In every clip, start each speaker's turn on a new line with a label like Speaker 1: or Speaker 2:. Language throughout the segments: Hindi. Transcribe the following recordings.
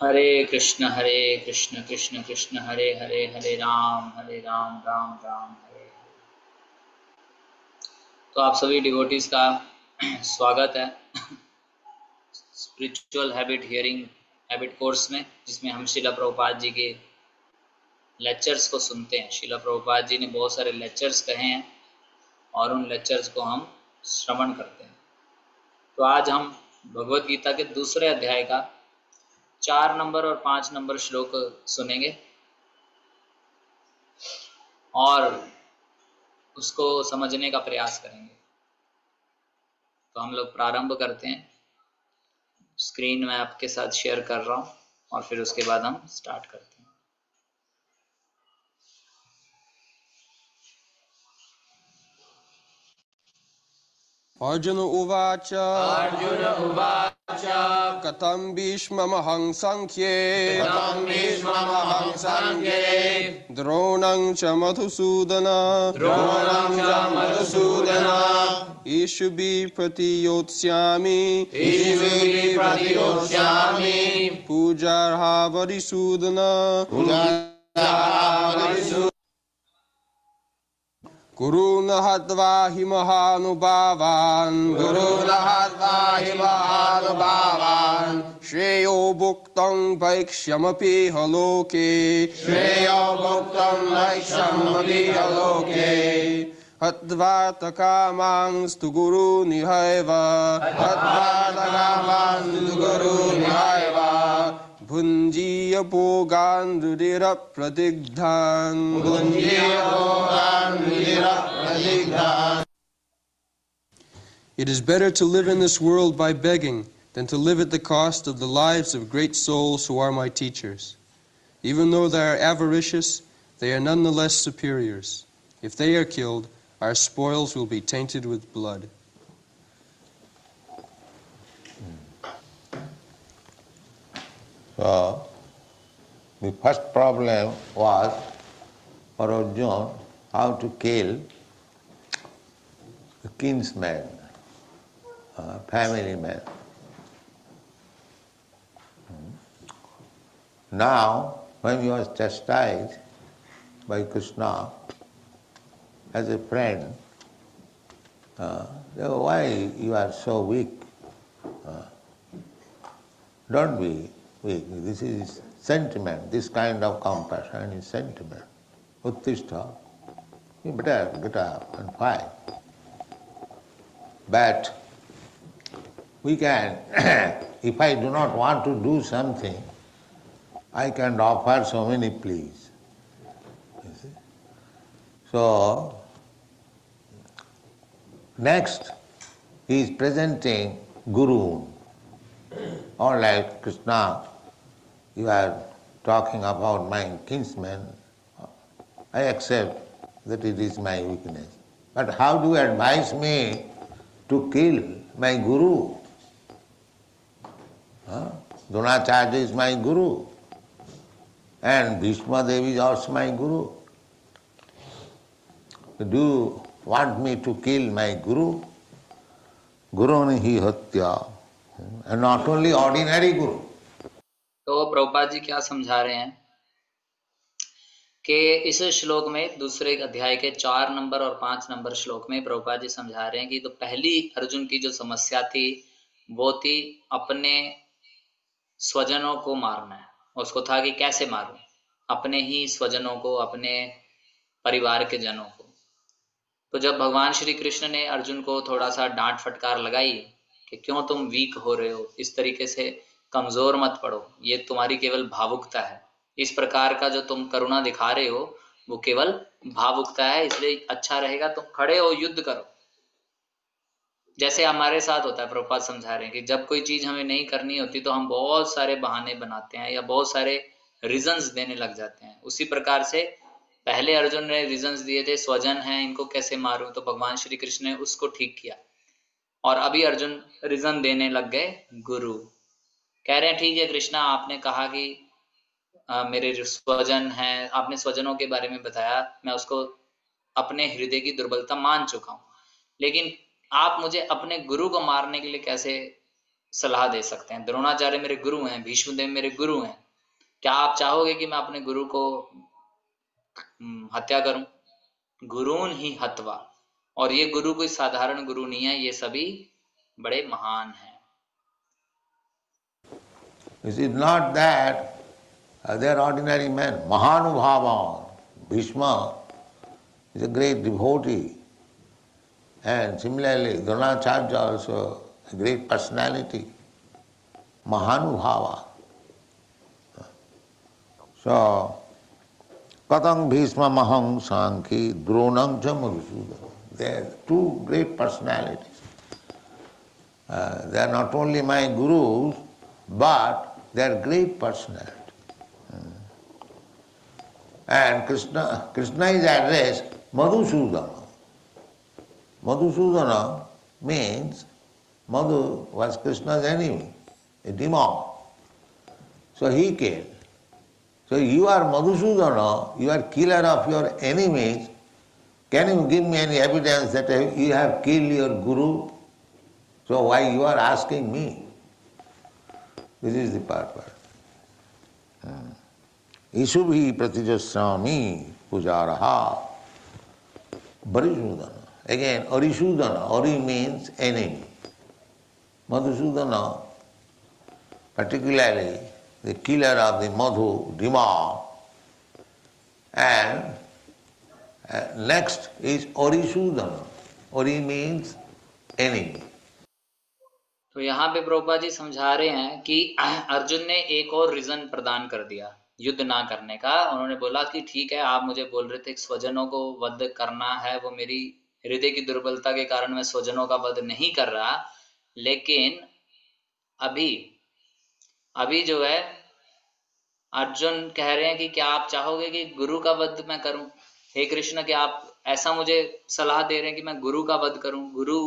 Speaker 1: हरे कृष्ण कृष्ण कृष्ण हरे हरे, हरे राम राम राम हरे। तो आप सभी डिवोटीज का स्वागत है spiritual habit hearing habit course में, जिसमें हम श्रीला प्रभुपाद जी के लेक्चर्स को सुनते हैं। श्रीला प्रभुपाद जी ने बहुत सारे लेक्चर्स कहे हैं और उन लेक्चर्स को हम श्रवण करते हैं। तो आज हम भगवत गीता के दूसरे अध्याय का 4 नंबर और 5 नंबर श्लोक सुनेंगे और उसको समझने का प्रयास करेंगे। तो हम लोग प्रारंभ करते हैं। स्क्रीन में आपके साथ शेयर कर रहा हूँ और फिर उसके बाद हम स्टार्ट करते हैं।
Speaker 2: अर्जुन उवाच कथं भीष्ममहं संख्ये द्रोणं च मधुसूदन ईशुभिः प्रतियोत्स्यामि पूजार्हा वरिसूदन कुरुन हत्वा हि महानुभावान् श्रेयो भुक्तं भैक्ष्यमपीह लोके हत्वा तकामांस्तु गुरुनिहैव भुञ्जीय भोगान् रुधिरप्रदिग्धान् It is better to live in this world by begging than to live at the cost of the lives of great souls who are my teachers. Even though they are avaricious, they are nonetheless superiors. If they are killed, our spoils will be tainted with blood.
Speaker 3: So, the first problem was for Arjuna how to kill the kinsman, family man. Now, when he was chastised by Krishna as a friend, why you are so weak? Don't be weak. This is sentiment. This kind of compassion is sentiment. Uttishta, you better get up and fight. But we can, if I do not want to do something, I can offer so many pleas. You see? So, next he is presenting Guru. Or like Krishna, you are talking about my kinsman, I accept that it is my weakness. But how do you advise me to kill my Guru? Dronacharya is my Guru. And Bhishma Devi is also my Guru. Do you want me to kill my Guru? Guru hi hatya. And not only ordinary Guru.
Speaker 1: तो प्रभुपाद जी क्या समझा रहे हैं कि इस श्लोक में दूसरे अध्याय के 4 नंबर और 5 नंबर श्लोक में प्रभुपाद जी समझा रहे हैं कि तो पहली अर्जुन की जो समस्या थी वो थी अपने स्वजनों को मारना है। उसको था कि कैसे मारूं अपने ही स्वजनों को, अपने परिवार के जनों को। तो जब भगवान श्री कृष्ण ने अर्जुन को थोड़ा सा डांट फटकार लगाई कि क्यों तुम वीक हो रहे हो, इस तरीके से कमजोर मत पड़ो, ये तुम्हारी केवल भावुकता है, इस प्रकार का जो तुम करुणा दिखा रहे हो वो केवल भावुकता है, इसलिए अच्छा रहेगा तुम खड़े हो, युद्ध करो। जैसे हमारे साथ होता है, प्रभुपाद समझा रहे हैं कि जब कोई चीज हमें नहीं करनी होती तो हम बहुत सारे बहाने बनाते हैं या बहुत सारे रीजंस देने लग जाते हैं। उसी प्रकार से पहले अर्जुन ने रीजंस दिए थे, स्वजन हैं इनको कैसे मारूं, तो भगवान श्री कृष्ण ने उसको ठीक किया। और अभी अर्जुन रीजन देने लग गए गुरु। कह रहे हैं ठीक है कृष्णा, आपने कहा कि मेरे स्वजन हैं, आपने स्वजनों के बारे में बताया, मैं उसको अपने हृदय की दुर्बलता मान चुका हूं, लेकिन आप मुझे अपने गुरु को मारने के लिए कैसे सलाह दे सकते हैं। द्रोणाचार्य मेरे गुरु हैं, भीष्मदेव मेरे गुरु हैं, क्या आप चाहोगे कि मैं अपने गुरु को हत्या करूं? गुरून् ही हत्वा। और ये गुरु कोई साधारण गुरु नहीं है, ये सभी बड़े महान हैं।
Speaker 3: It is not that they are ordinary men. Mahanubhava. Bhishma is a great devotee. And similarly, Dronacharya also a great personality. Mahanubhava. So, Katang Bhishma Mahang Sankhi Dronam cha Madhusudana. They are two great personalities. They are not only my gurus, but they are great personalities. And Krishna is addressed Madhusudana. Madhusudana means Madhu was Krishna's enemy, a demon. So he killed. So you are Madhusudana, you are killer of your enemies. Can you give me any evidence that you have killed your guru? So why you are asking me? This is the purpose. Ishubhi pratijaswami pujaraha Barisudana. Again, Arisudana. Ari means enemy. Madhusudana, particularly the killer of the Madhu, demon. And next is Arisudana. Ari means enemy.
Speaker 1: तो यहाँ पे प्रभुपाद जी समझा रहे हैं कि अर्जुन ने एक और रीजन प्रदान कर दिया युद्ध ना करने का। उन्होंने बोला कि ठीक है, आप मुझे बोल रहे थे स्वजनों को वध करना है, वो मेरी हृदय की दुर्बलता के कारण मैं स्वजनों का वध नहीं कर रहा, लेकिन अभी जो है अर्जुन कह रहे हैं कि क्या आप चाहोगे कि गुरु का वध मैं करूं? हे कृष्ण, क्या आप ऐसा मुझे सलाह दे रहे हैं कि मैं गुरु का वध करूं? गुरु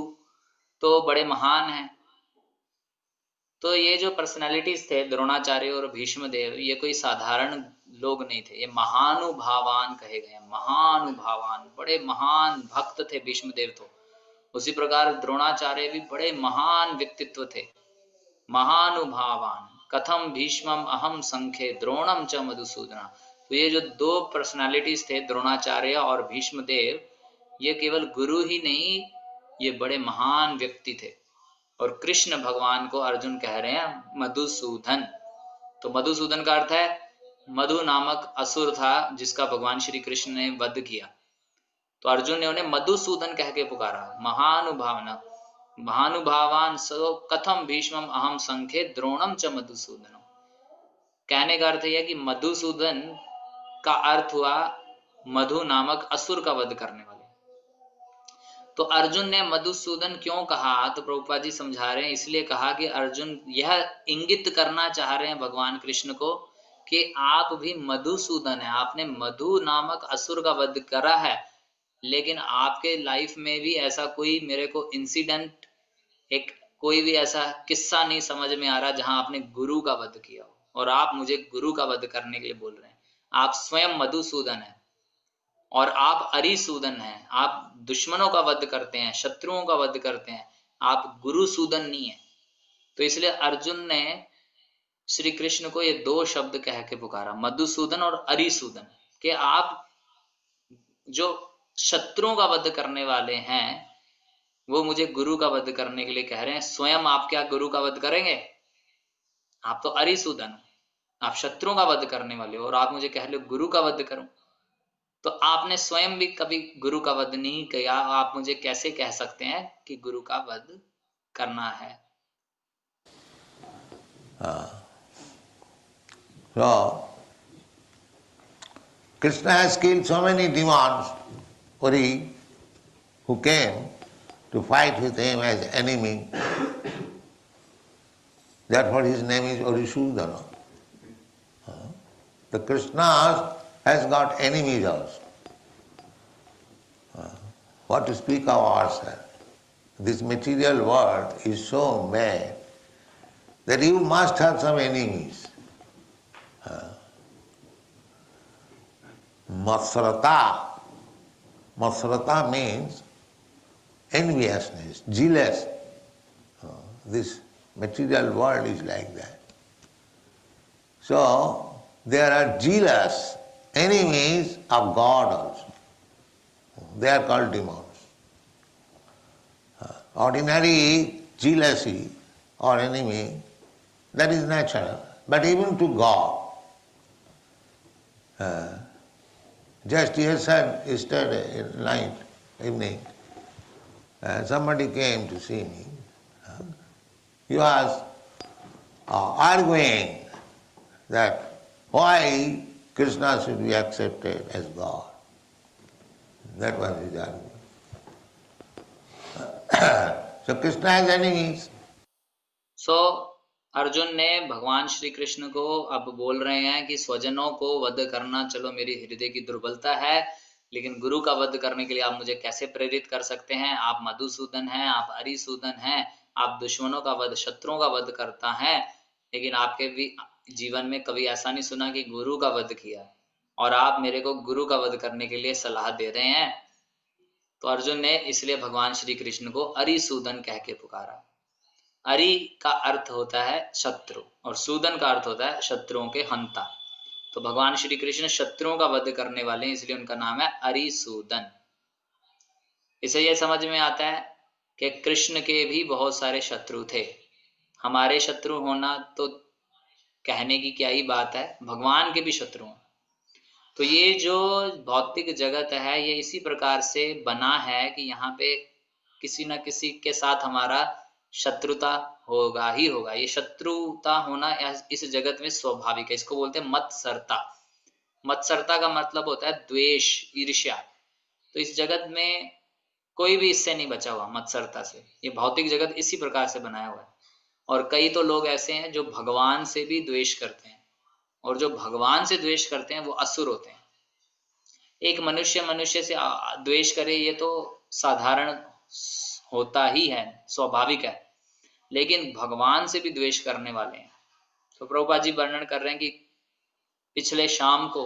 Speaker 1: तो बड़े महान हैं। तो ये जो पर्सनालिटीज थे द्रोणाचार्य और भीष्मदेव, ये कोई साधारण लोग नहीं थे, ये महानुभावान कहे गए। महानुभावान, बड़े महान भक्त थे भीष्मदेव तो। उसी प्रकार द्रोणाचार्य भी बड़े महान व्यक्तित्व थे, महानुभावान। कथम भीष्मम अहम संख्ये द्रोणम च मधुसूदना। तो ये जो दो पर्सनालिटीज थे द्रोणाचार्य और भीष्मदेव, ये केवल गुरु ही नहीं, ये बड़े महान व्यक्ति थे। और कृष्ण भगवान को अर्जुन कह रहे हैं मधुसूदन। तो मधुसूदन का अर्थ है मधु नामक असुर था जिसका भगवान श्री कृष्ण ने वध किया। तो अर्जुन ने उन्हें मधुसूदन कह के पुकारा, महानुभावना, महानुभावान सो कथम भीष्मम अहम संख्ये द्रोणम च मधुसूदन। कहने का अर्थ यह कि मधुसूदन का अर्थ हुआ मधु नामक असुर का वध करने वाले। तो अर्जुन ने मधुसूदन क्यों कहा? तो प्रभुपाद जी समझा रहे हैं, इसलिए कहा कि अर्जुन यह इंगित करना चाह रहे हैं भगवान कृष्ण को कि आप भी मधुसूदन है, आपने मधु नामक असुर का वध करा है, लेकिन आपके लाइफ में भी ऐसा कोई मेरे को इंसिडेंट, एक कोई भी ऐसा किस्सा नहीं समझ में आ रहा जहां आपने गुरु का वध किया हो, और आप मुझे गुरु का वध करने के लिए बोल रहे हैं। आप स्वयं मधुसूदन है और आप अरिसूदन हैं, आप दुश्मनों का वध करते हैं, शत्रुओं का वध करते हैं, आप गुरुसूदन नहीं है। तो इसलिए अर्जुन ने श्री कृष्ण को ये दो शब्द कह के पुकारा, मधुसूदन और अरिसूदन, कि आप जो शत्रुओं का वध करने वाले हैं वो मुझे गुरु का वध करने के लिए कह रहे हैं। स्वयं आप क्या गुरु का वध करेंगे? आप तो अरिसूदन, आप शत्रुओं का वध करने वाले हो, और आप मुझे कह रहे हो गुरु का वध करूं। तो आपने स्वयं भी कभी गुरु का वध नहीं किया, आप मुझे कैसे कह सकते हैं कि गुरु का वध करना है?
Speaker 3: So, Krishna has killed so many demons, Ori, who came to fight with him as enemy. Therefore his name is Arisudana. The Krishna has got enemies also. What to speak of ourselves? This material world is so bad that you must have some enemies. Matsrata. Matsrata means enviousness, jealous. This Material world is like that. So, there are jealous enemies of God also. They are called demons. Ordinary jealousy or enemy, that is natural. But even to God, just yesterday night, evening, somebody came to see me. He was arguing that why Krishna should be accepted as God. That was his argument. So Krishna has enemies.
Speaker 1: So Arjun ने भगवान श्री कृष्ण को अब बोल रहे हैं कि स्वजनों को वध करना चलो मेरी हृदय की दुर्बलता है, लेकिन गुरु का वध करने के लिए आप मुझे कैसे प्रेरित कर सकते हैं? आप मधुसूदन हैं, आप अरिसूदन हैं, आप दुश्मनों का वध, शत्रुओं का वध करता है, लेकिन आपके भी जीवन में कभी ऐसा नहीं सुना कि गुरु का वध किया, और आप मेरे को गुरु का वध करने के लिए सलाह दे रहे हैं। तो अर्जुन ने इसलिए भगवान श्री कृष्ण को अरिसूदन कह के पुकारा। अरि का अर्थ होता है शत्रु और सूदन का अर्थ होता है शत्रुओं के हंता। तो भगवान श्री कृष्ण शत्रुओं का वध करने वाले हैं, इसलिए उनका नाम है अरिसूदन। इसे यह समझ में आता है कि कृष्ण के भी बहुत सारे शत्रु थे। हमारे शत्रु होना तो कहने की क्या ही बात है, भगवान के भी शत्रु हैं। तो ये जो भौतिक जगत है ये इसी प्रकार से बना है कि यहाँ पे किसी न किसी के साथ हमारा शत्रुता होगा ही होगा। ये शत्रुता होना इस जगत में स्वाभाविक है। इसको बोलते हैं मत्सरता। मत्सरता का मतलब होता है द्वेष, ईर्ष्या। तो इस जगत में कोई भी इससे नहीं बचा हुआ, मत्सरता से। ये भौतिक जगत इसी प्रकार से बनाया हुआ है। और कई तो लोग ऐसे हैं जो भगवान से भी द्वेष करते हैं, और जो भगवान से द्वेष करते हैं वो असुर होते हैं। एक मनुष्य से द्वेष करे ये तो साधारण होता ही है, स्वाभाविक है, लेकिन भगवान से भी द्वेष करने वाले हैं। तो प्रभुपाद जी वर्णन कर रहे हैं कि पिछले शाम को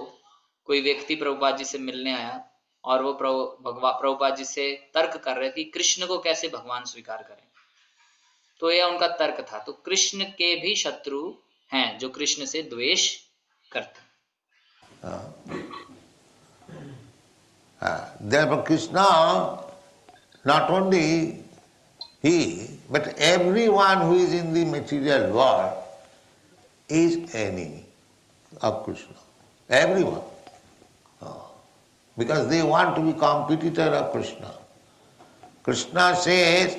Speaker 1: कोई व्यक्ति प्रभुपाद जी से मिलने आया और वो प्रभुपाद जी से तर्क कर रहे थे कृष्ण को कैसे भगवान स्वीकार करें। तो यह उनका तर्क था। तो कृष्ण के भी शत्रु हैं जो कृष्ण से द्वेष करते हैं।
Speaker 3: Therefore Krishna, not only he, but everyone who is in the material world is enemy of Krishna. Everyone. Because they want to be competitor of Krishna. Krishna says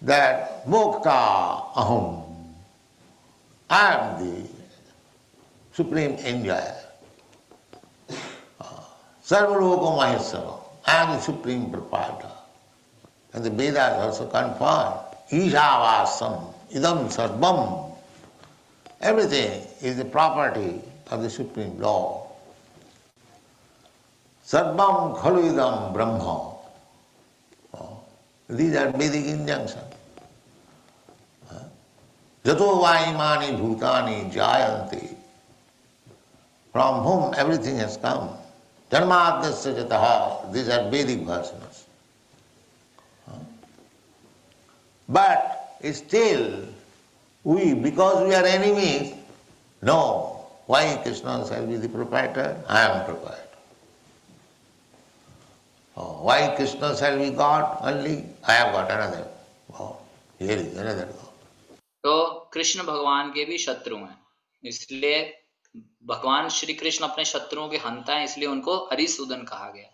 Speaker 3: that Mokta Aham, I am the supreme enjoyer. Sarvaloka Maheshwara, I am the supreme proprietor. And the Vedas also confirm, Ishavasam, Idam Sarvam. Everything is the property of the Supreme Lord. Sarvam Khalu Idam Brahma. These are Vedic injunctions. Jato Vaimani Bhutani Jayanti. From whom everything has come. Dharmadasya Jataha. These are Vedic versions. But still, because we are enemies, no. Why Krishna shall be the proprietor? I am proprietor. Why Krishna shall be God only? I have got another God. Here is another God.
Speaker 1: तो कृष्ण भगवान के भी शत्रु हैं, इसलिए भगवान श्री कृष्ण अपने शत्रुओं के हंता हैं, इसलिए उनको अरिसूदन कहा गया।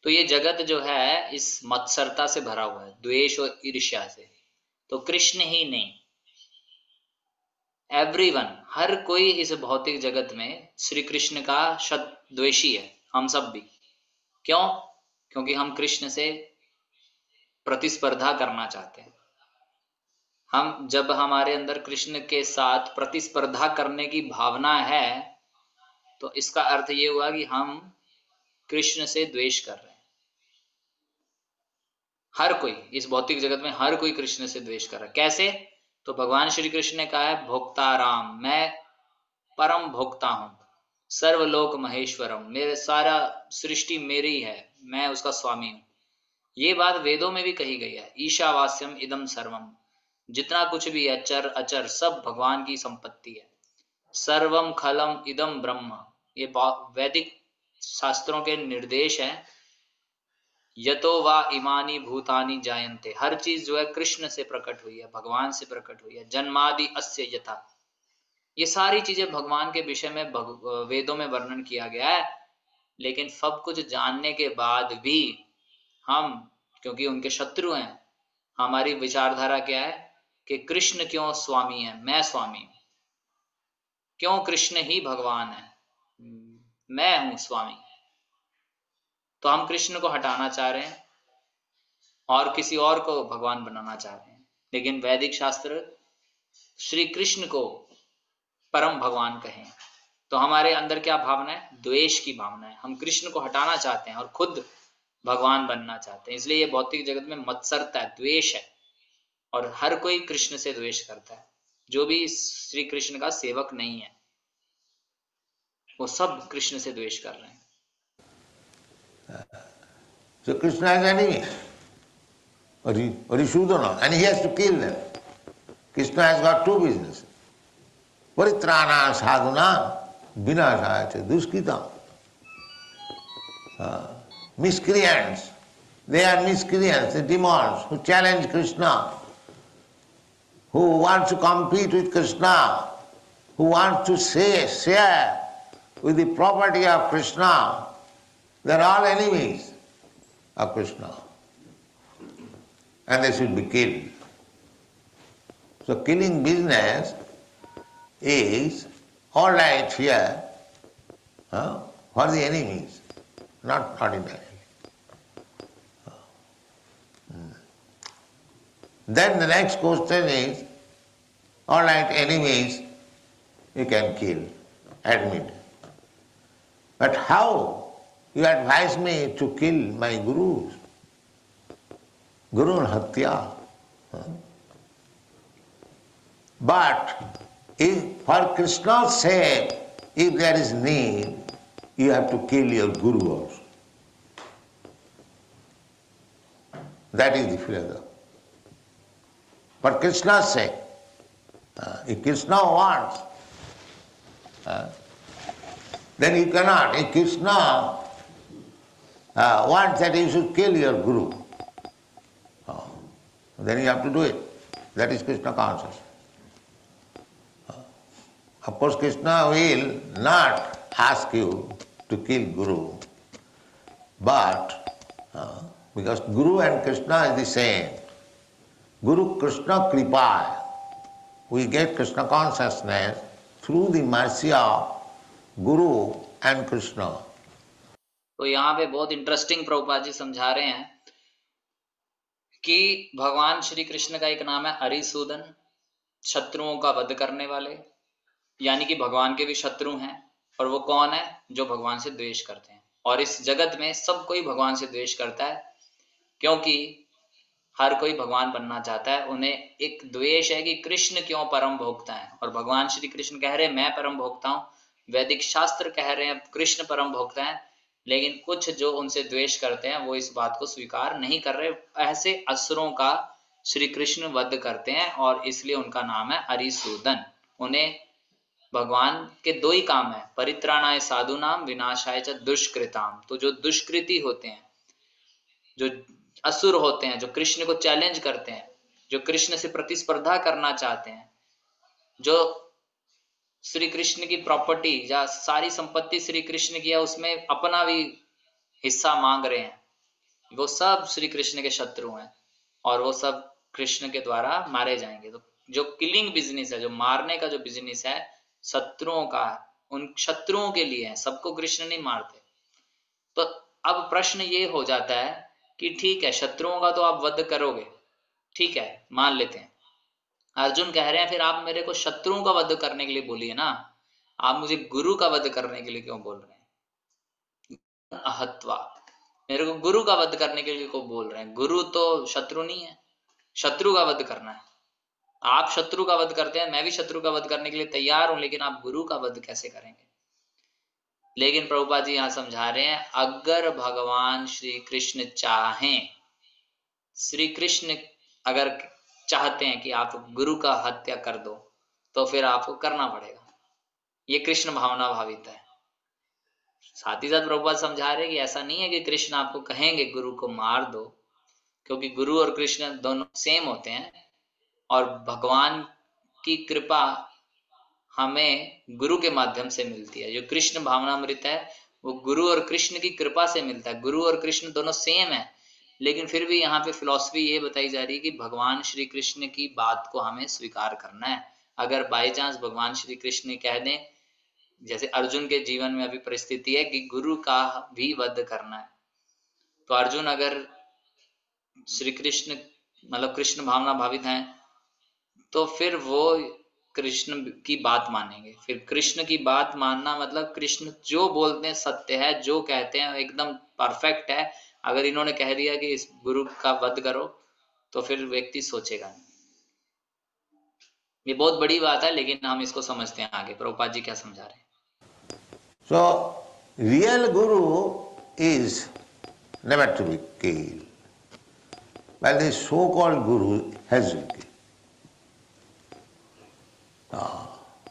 Speaker 1: तो ये जगत जो है इस मत्सरता से भरा हुआ है, द्वेष और ईर्ष्या से। तो कृष्ण ही नहीं, एवरीवन, हर कोई इस भौतिक जगत में श्री कृष्ण का द्वेषी है, हम सब भी। क्यों? क्योंकि हम कृष्ण से प्रतिस्पर्धा करना चाहते हैं। हम जब हमारे अंदर कृष्ण के साथ प्रतिस्पर्धा करने की भावना है तो इसका अर्थ ये हुआ कि हम कृष्ण से द्वेष कर रहे हैं। हर कोई इस भौतिक जगत में, हर कोई कृष्ण से द्वेष कर रहा है। कैसे? तो भगवान श्री कृष्ण ने कहा है भोक्ता राम, मैं परम भोक्ता हूं, सर्वलोक महेश्वरम, मेरे सारा सृष्टि मेरी है, मैं उसका स्वामी हूं। ये बात वेदों में भी कही गई है, ईशावास्यम इदम सर्वम, जितना कुछ भी है चर अचर सब भगवान की संपत्ति है। सर्वम खलम इदम ब्रह्म, ये वैदिक शास्त्रों के निर्देश हैं। यतो वा इमानी भूतानि जायन्ते, हर चीज जो है कृष्ण से प्रकट हुई है, भगवान से प्रकट हुई है। जन्मादि अस्य यथा, ये सारी चीजें भगवान के विषय में वेदों में वर्णन किया गया है। लेकिन सब कुछ जानने के बाद भी हम, क्योंकि उनके शत्रु हैं, हमारी विचारधारा क्या है कि कृष्ण क्यों स्वामी है, मैं स्वामी हूं, क्यों कृष्ण ही भगवान है, मैं हूं स्वामी। तो हम कृष्ण को हटाना चाह रहे हैं और किसी और को भगवान बनाना चाह रहे हैं। लेकिन वैदिक शास्त्र श्री कृष्ण को परम भगवान कहें तो हमारे अंदर क्या भावना है, द्वेष की भावना है। हम कृष्ण को हटाना चाहते हैं और खुद भगवान बनना चाहते हैं। इसलिए ये भौतिक जगत में मत्सरता है, द्वेष है, और हर कोई कृष्ण से द्वेष करता है। जो भी श्री कृष्ण का सेवक नहीं है वो सब कृष्ण से द्वेष कर रहे हैं।
Speaker 3: So Krishna is enemy, Sudana, and he has to kill them. Krishna has got two businesses. Paritrana sadhuna vinashaya cha duskritam. Miscreants, they are miscreants, the demons who challenge Krishna, who want to compete with Krishna, who want to share with the property of Krishna. They are all enemies of Krishna, and they should be killed. So killing business is all right here for the enemies, not entirely. Then the next question is, all right, enemies you can kill, admit. But how? You advise me to kill my gurus. Guru hatya. But if for Krishna's sake, if there is need, you have to kill your guru also. That is the philosophy. For Krishna's sake, if Krishna wants, then you cannot. If Krishna wants that you should kill your guru, then you have to do it. That is Krishna consciousness. Of course, Krishna will not ask you to kill guru, but because guru and Krishna is the same. Guru Krishna Kripa, we get Krishna consciousness through the mercy of Guru and Krishna.
Speaker 1: तो यहाँ पे बहुत इंटरेस्टिंग प्रभुपाद जी समझा रहे हैं कि भगवान श्री कृष्ण का एक नाम है अरिसूदन, शत्रुओं का वध करने वाले, यानी कि भगवान के भी शत्रु हैं। और वो कौन है? जो भगवान से द्वेष करते हैं। और इस जगत में सब कोई भगवान से द्वेष करता है, क्योंकि हर कोई भगवान बनना चाहता है। उन्हें एक द्वेष है कि कृष्ण क्यों परम भोक्ता है, और भगवान श्री कृष्ण कह रहे हैं मैं परम भोक्ता हूं, वैदिक शास्त्र कह रहे हैं कृष्ण परम भोक्ता है। लेकिन कुछ जो उनसे द्वेष करते हैं वो इस बात को स्वीकार नहीं कर रहे। ऐसे असुरों का श्री कृष्ण वध करते हैं और इसलिए उनका नाम है अरिसूदन। उन्हें भगवान के दो ही काम है, परित्राणाय साधुनाम विनाशाय च दुष्कृताम। तो जो दुष्कृति होते हैं, जो असुर होते हैं, जो कृष्ण को चैलेंज करते हैं, जो कृष्ण से प्रतिस्पर्धा करना चाहते हैं, जो श्री कृष्ण की प्रॉपर्टी या सारी संपत्ति श्री कृष्ण की है उसमें अपना भी हिस्सा मांग रहे हैं, वो सब श्री कृष्ण के शत्रु हैं और वो सब कृष्ण के द्वारा मारे जाएंगे। तो जो किलिंग बिजनेस है, जो मारने का जो बिजनेस है शत्रुओं का, उन शत्रुओं के लिए है, सबको कृष्ण नहीं मारते। तो अब प्रश्न ये हो जाता है कि ठीक है, शत्रुओं का तो आप वध करोगे, ठीक है, मान लेते हैं। अर्जुन कह रहे हैं फिर आप मेरे को शत्रुओं का वध करने के लिए बोलिए ना, आप मुझे गुरु का वध करने के लिए क्यों बोल रहे हैं? अहत्वा, मेरे को गुरु का वध करने के लिए क्यों बोल रहे हैं? गुरु तो शत्रु नहीं है, शत्रु का वध करना है। आप शत्रु का वध करते हैं, मैं भी शत्रु का वध करने के लिए तैयार हूं, लेकिन आप गुरु का वध कैसे करेंगे? लेकिन प्रभुपाद जी यहां समझा रहे हैं, अगर भगवान श्री कृष्ण चाहें, श्री कृष्ण अगर चाहते हैं कि आप गुरु का हत्या कर दो, तो फिर आपको करना पड़ेगा। ये कृष्ण भावना भावित है। साथ ही साथ प्रभुपाद समझा रहे कि ऐसा नहीं है कि कृष्ण आपको कहेंगे गुरु को मार दो, क्योंकि गुरु और कृष्ण दोनों सेम होते हैं, और भगवान की कृपा हमें गुरु के माध्यम से मिलती है। जो कृष्ण भावनामृत है वो गुरु और कृष्ण की कृपा से मिलता है। गुरु और कृष्ण दोनों सेम है, लेकिन फिर भी यहाँ पे फिलॉसफी ये बताई जा रही है कि भगवान श्री कृष्ण की बात को हमें स्वीकार करना है। अगर बाई चांस भगवान श्री कृष्ण कह दें, जैसे अर्जुन के जीवन में अभी परिस्थिति है कि गुरु का भी वध करना है, तो अर्जुन अगर श्री कृष्ण मतलब कृष्ण भावना भावित हैं, तो फिर वो कृष्ण की बात मानेंगे। फिर कृष्ण की बात मानना मतलब कृष्ण जो बोलते हैं सत्य है, जो कहते हैं एकदम परफेक्ट है। अगर इन्होंने कह दिया कि इस गुरु का वध करो, तो फिर व्यक्ति सोचेगा नहीं। ये बहुत बड़ी बात है, लेकिन हम इसको समझते हैं आगे प्रभुपाद जी क्या समझा रहे हैं।
Speaker 3: So, real guru is never to be killed, but the so-called guru has been killed.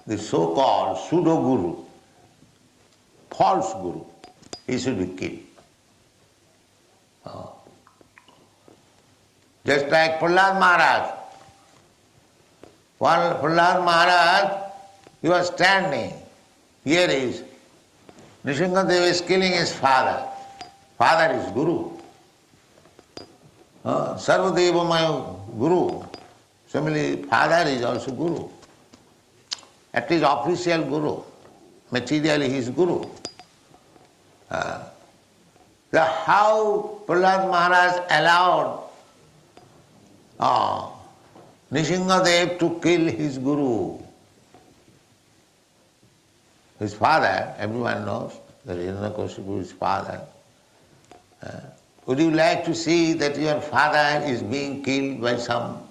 Speaker 3: The so-called pseudo-guru, false guru, he should be killed. Just like Prahlad Maharaj. While Prahlad Maharaj, he was standing, here is Nrsimhadev is killing his father. Father is guru. Sarvadeva Maya guru. Similarly, father is also guru. At least official guru. Materially he is guru. How Prahlad Maharaj allowed Nrsimhadev to kill his guru? His father, everyone knows that Hiranyakashipu is his father. Would you like to see that your father is being killed by some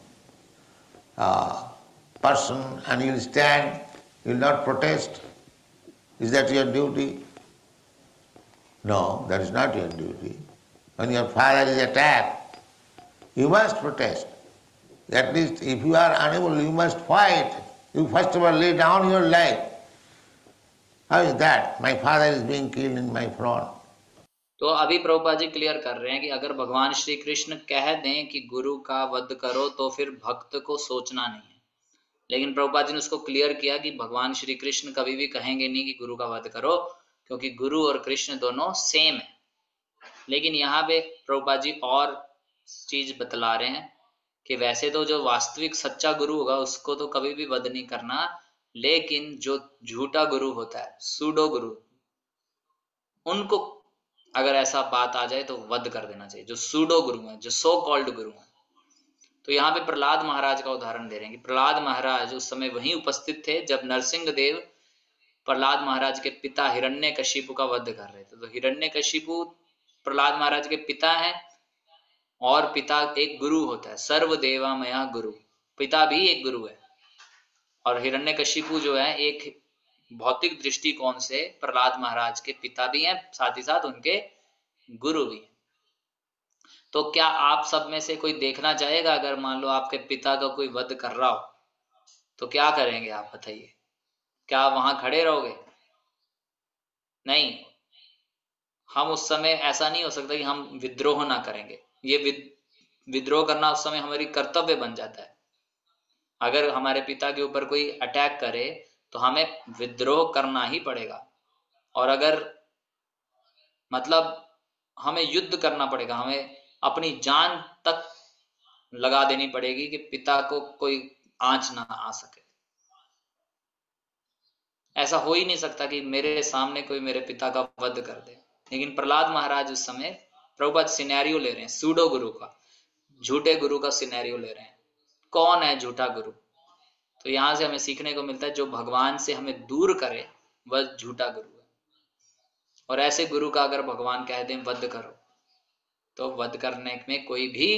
Speaker 3: person and you will stand, you will not protest? Is that your duty? No, that is not your duty. When your father is attacked, you must protest. At least if you are unable, you must fight. You first of all lay down your life. How is that? My father is being killed in my front.
Speaker 1: तो अभी प्रभुपाद जी क्लियर कर रहे हैं कि अगर भगवान श्री कृष्ण कह दें कि गुरु का वध करो, तो फिर भक्त को सोचना नहीं है। लेकिन प्रभुपाद जी ने उसको क्लियर किया कि भगवान श्री कृष्ण कभी भी कहेंगे नहीं कि गुरु का वध करो, क्योंकि गुरु और कृष्ण दोनों सेम है। लेकिन यहाँ पे प्रभुपाद जी और चीज बतला रहे हैं कि वैसे तो जो वास्तविक सच्चा गुरु होगा उसको तो कभी भी वध नहीं करना, लेकिन जो झूठा गुरु होता है, सूडो गुरु, उनको अगर ऐसा बात आ जाए तो वध कर देना चाहिए। जो सूडो गुरु है, जो सो कॉल्ड गुरु है। तो यहाँ पे प्रहलाद महाराज का उदाहरण दे रहे हैं कि प्रहलाद महाराज उस समय वहीं उपस्थित थे जब नरसिंह देव प्रहलाद महाराज के पिता हिरण्यकशिपु का वध कर रहे थे। तो हिरण्यकशिपु प्रहलाद महाराज के पिता हैं, और पिता एक गुरु होता है, सर्वदेवामया गुरु, पिता भी एक गुरु है। और हिरण्यकशिपु जो है एक भौतिक दृष्टिकोण से प्रहलाद महाराज के पिता भी हैं, साथ ही साथ उनके गुरु भी हैं। तो क्या आप सब में से कोई देखना चाहेगा, अगर मान लो आपके पिता का कोई वध कर रहा हो, तो क्या करेंगे आप बताइए? क्या आप वहां खड़े रहोगे? नहीं। हम उस समय ऐसा नहीं हो सकता कि हम विद्रोह ना करेंगे। ये विद्रोह करना उस समय हमारी कर्तव्य बन जाता है। अगर हमारे पिता के ऊपर कोई अटैक करे तो हमें विद्रोह करना ही पड़ेगा, और अगर मतलब हमें युद्ध करना पड़ेगा, हमें अपनी जान तक लगा देनी पड़ेगी कि पिता को कोई आंच ना आ सके। ऐसा हो ही नहीं सकता कि मेरे सामने कोई मेरे पिता का वध कर दे। लेकिन प्रहलाद महाराज उस समय प्रभुपाद सिनेरियो ले रहे हैं, सूडो गुरु का, झूठे गुरु का सिनेरियो ले रहे हैं। कौन है झूठा गुरु? तो यहां से हमें सीखने को मिलता है जो भगवान से हमें दूर करे वह झूठा गुरु है। और ऐसे गुरु का अगर भगवान कह दें वध करो, तो वध करने में कोई भी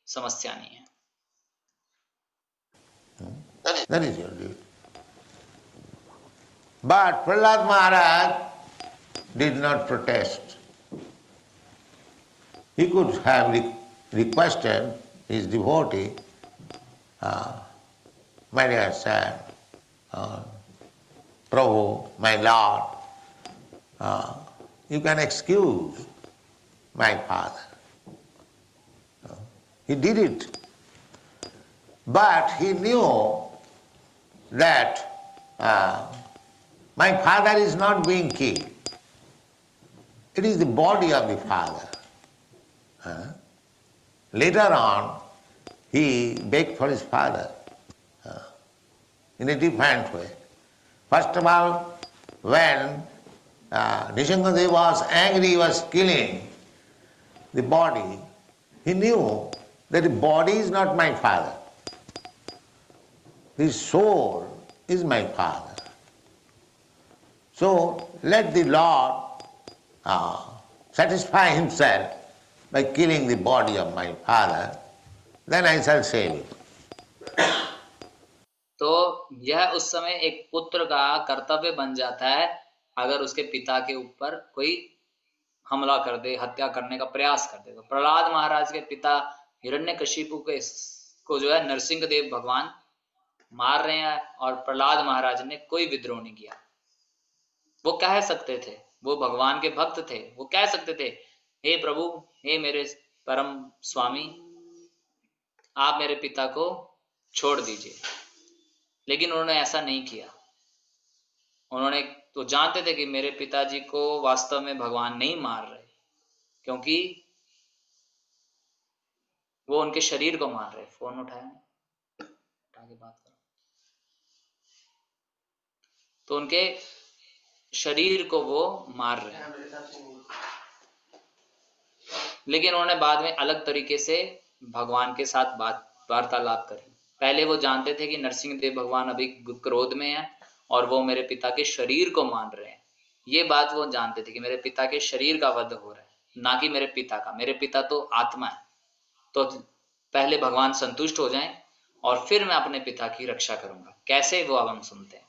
Speaker 1: समस्या नहीं है।
Speaker 3: That is your duty. But Prahlad Maharaj did not protest. He could have requested his devotee my dear son, Prabhu, my Lord, you can excuse my father. He did it. But he knew that my father is not being killed. It is the body of the father. Later on, he begged for his father in a different way. First of all, when Nrisimhadev was angry, he was killing the body, he knew that the body is not my father. The soul is my father. So let the Lord satisfy himself by killing the body of my father, then I shall save it.
Speaker 1: तो यह उस समय एक पुत्र का कर्तव्य बन जाता है अगर उसके पिता के ऊपर कोई हमला कर दे, हत्या करने का प्रयास कर दे। तो प्रहलाद महाराज के पिता हिरण्यकशिपु को जो है नरसिंहदेव भगवान मार रहे हैं और प्रहलाद महाराज ने कोई विद्रोह नहीं किया। वो कह सकते थे, वो भगवान के भक्त थे, वो कह सकते थे, हे प्रभु, हे मेरे परम स्वामी, आप मेरे पिता को छोड़ दीजिए, लेकिन उन्होंने ऐसा नहीं किया। उन्होंने तो जानते थे कि मेरे पिताजी को वास्तव में भगवान नहीं मार रहे, क्योंकि वो उनके शरीर को मार रहे। फोन उठाया उठा के बात करो। तो उनके शरीर को वो मार रहे हैं, लेकिन उन्होंने बाद में अलग तरीके से भगवान के साथ वार्तालाप करी। पहले वो जानते थे कि नरसिंहदेव भगवान अभी क्रोध में है और वो मेरे पिता के शरीर को मान रहे हैं। ये बात वो जानते थे कि मेरे पिता के शरीर का वध हो रहा है, ना कि मेरे पिता का। मेरे पिता तो आत्मा है, तो पहले भगवान संतुष्ट हो जाएं और फिर मैं अपने पिता की रक्षा करूंगा। कैसे, वो अब हम सुनते हैं।